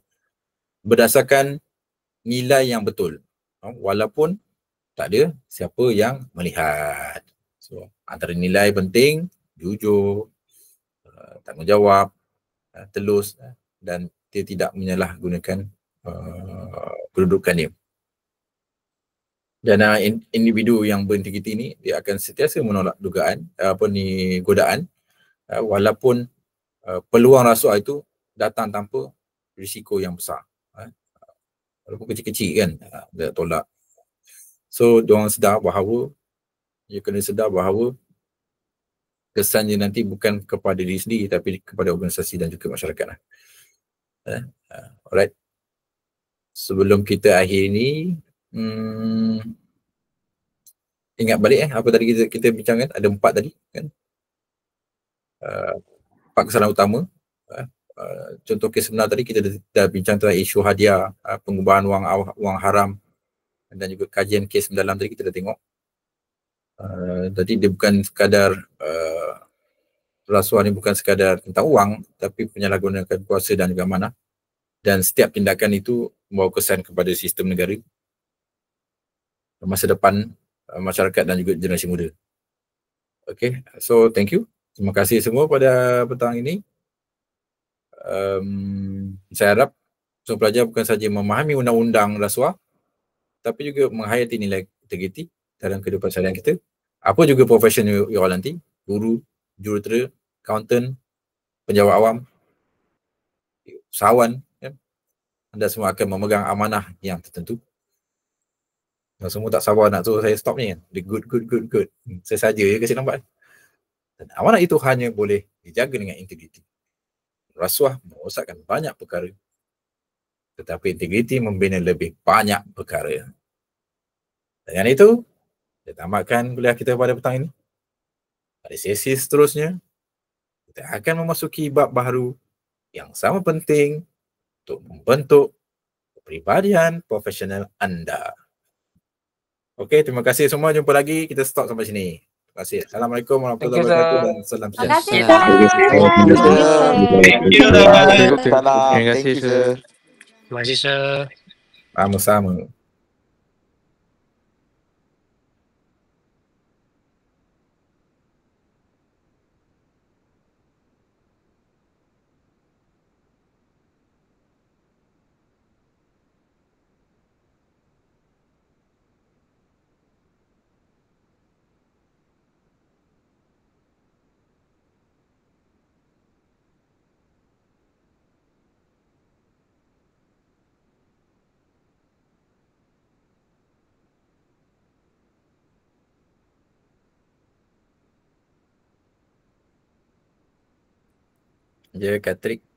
berdasarkan nilai yang betul, walaupun tak ada siapa yang melihat. So antara nilai penting, jujur, tanggungjawab, telus, dan dia tidak menyalahgunakan kedudukan dia. Dan individu yang berintegriti ni dia akan sentiasa menolak godaan walaupun peluang rasuah itu datang tanpa risiko yang besar. Walaupun kecil-kecil kan, dia tolak. So diorang sedar bahawa, dia kena sedar bahawa kesannya nanti bukan kepada diri sendiri tapi kepada organisasi dan juga masyarakat lah. Alright. Sebelum kita akhir ni, ingat balik apa tadi kita bincangkan, ada 4 tadi kan. 4 kesalahan utama. Contoh kes sebenar tadi kita dah bincang tentang isu hadiah, pengubahan wang haram, dan juga kajian kes mendalam tadi kita dah tengok. Jadi dia bukan sekadar rasuah ni bukan sekadar tentang wang, tapi penyalahgunaan kuasa dan juga amanah. Dan setiap tindakan itu membawa kesan kepada sistem negara, masa depan masyarakat dan juga generasi muda. Okay, so thank you. Terima kasih semua pada petang ini. Saya harap semua pelajar bukan saja memahami undang-undang rasuah, tapi juga menghayati nilai integriti dalam kehidupan seharian kita. Apa juga profession you all nanti, guru, jurutera, accountant, penjawat awam, usahawan, anda semua akan memegang amanah yang tertentu. Dan semua tak sabar nak suruh saya stop ni kan. Dia good. Saya saja je kasi nampak. Dan amanah itu hanya boleh dijaga dengan integriti. Rasuah merosakkan banyak perkara, tetapi integriti membina lebih banyak perkara. Dengan itu, kita tamatkan kuliah kita pada petang ini. Pada sesi seterusnya, kita akan memasuki bab baru yang sama penting untuk membentuk kepribadian profesional anda. Okey, terima kasih semua. Jumpa lagi. Kita stop sampai sini. Terima kasih. Assalamualaikum warahmatullahi wabarakatuh dan salam Terima kasih, sejahtera. Sir. Thank you, sir. Thank you, Thank you, Sir. Salam. Terima Thank kasih, you, sir. sir. Terima kasih, Sir. Sama-sama. Ya, Katrik.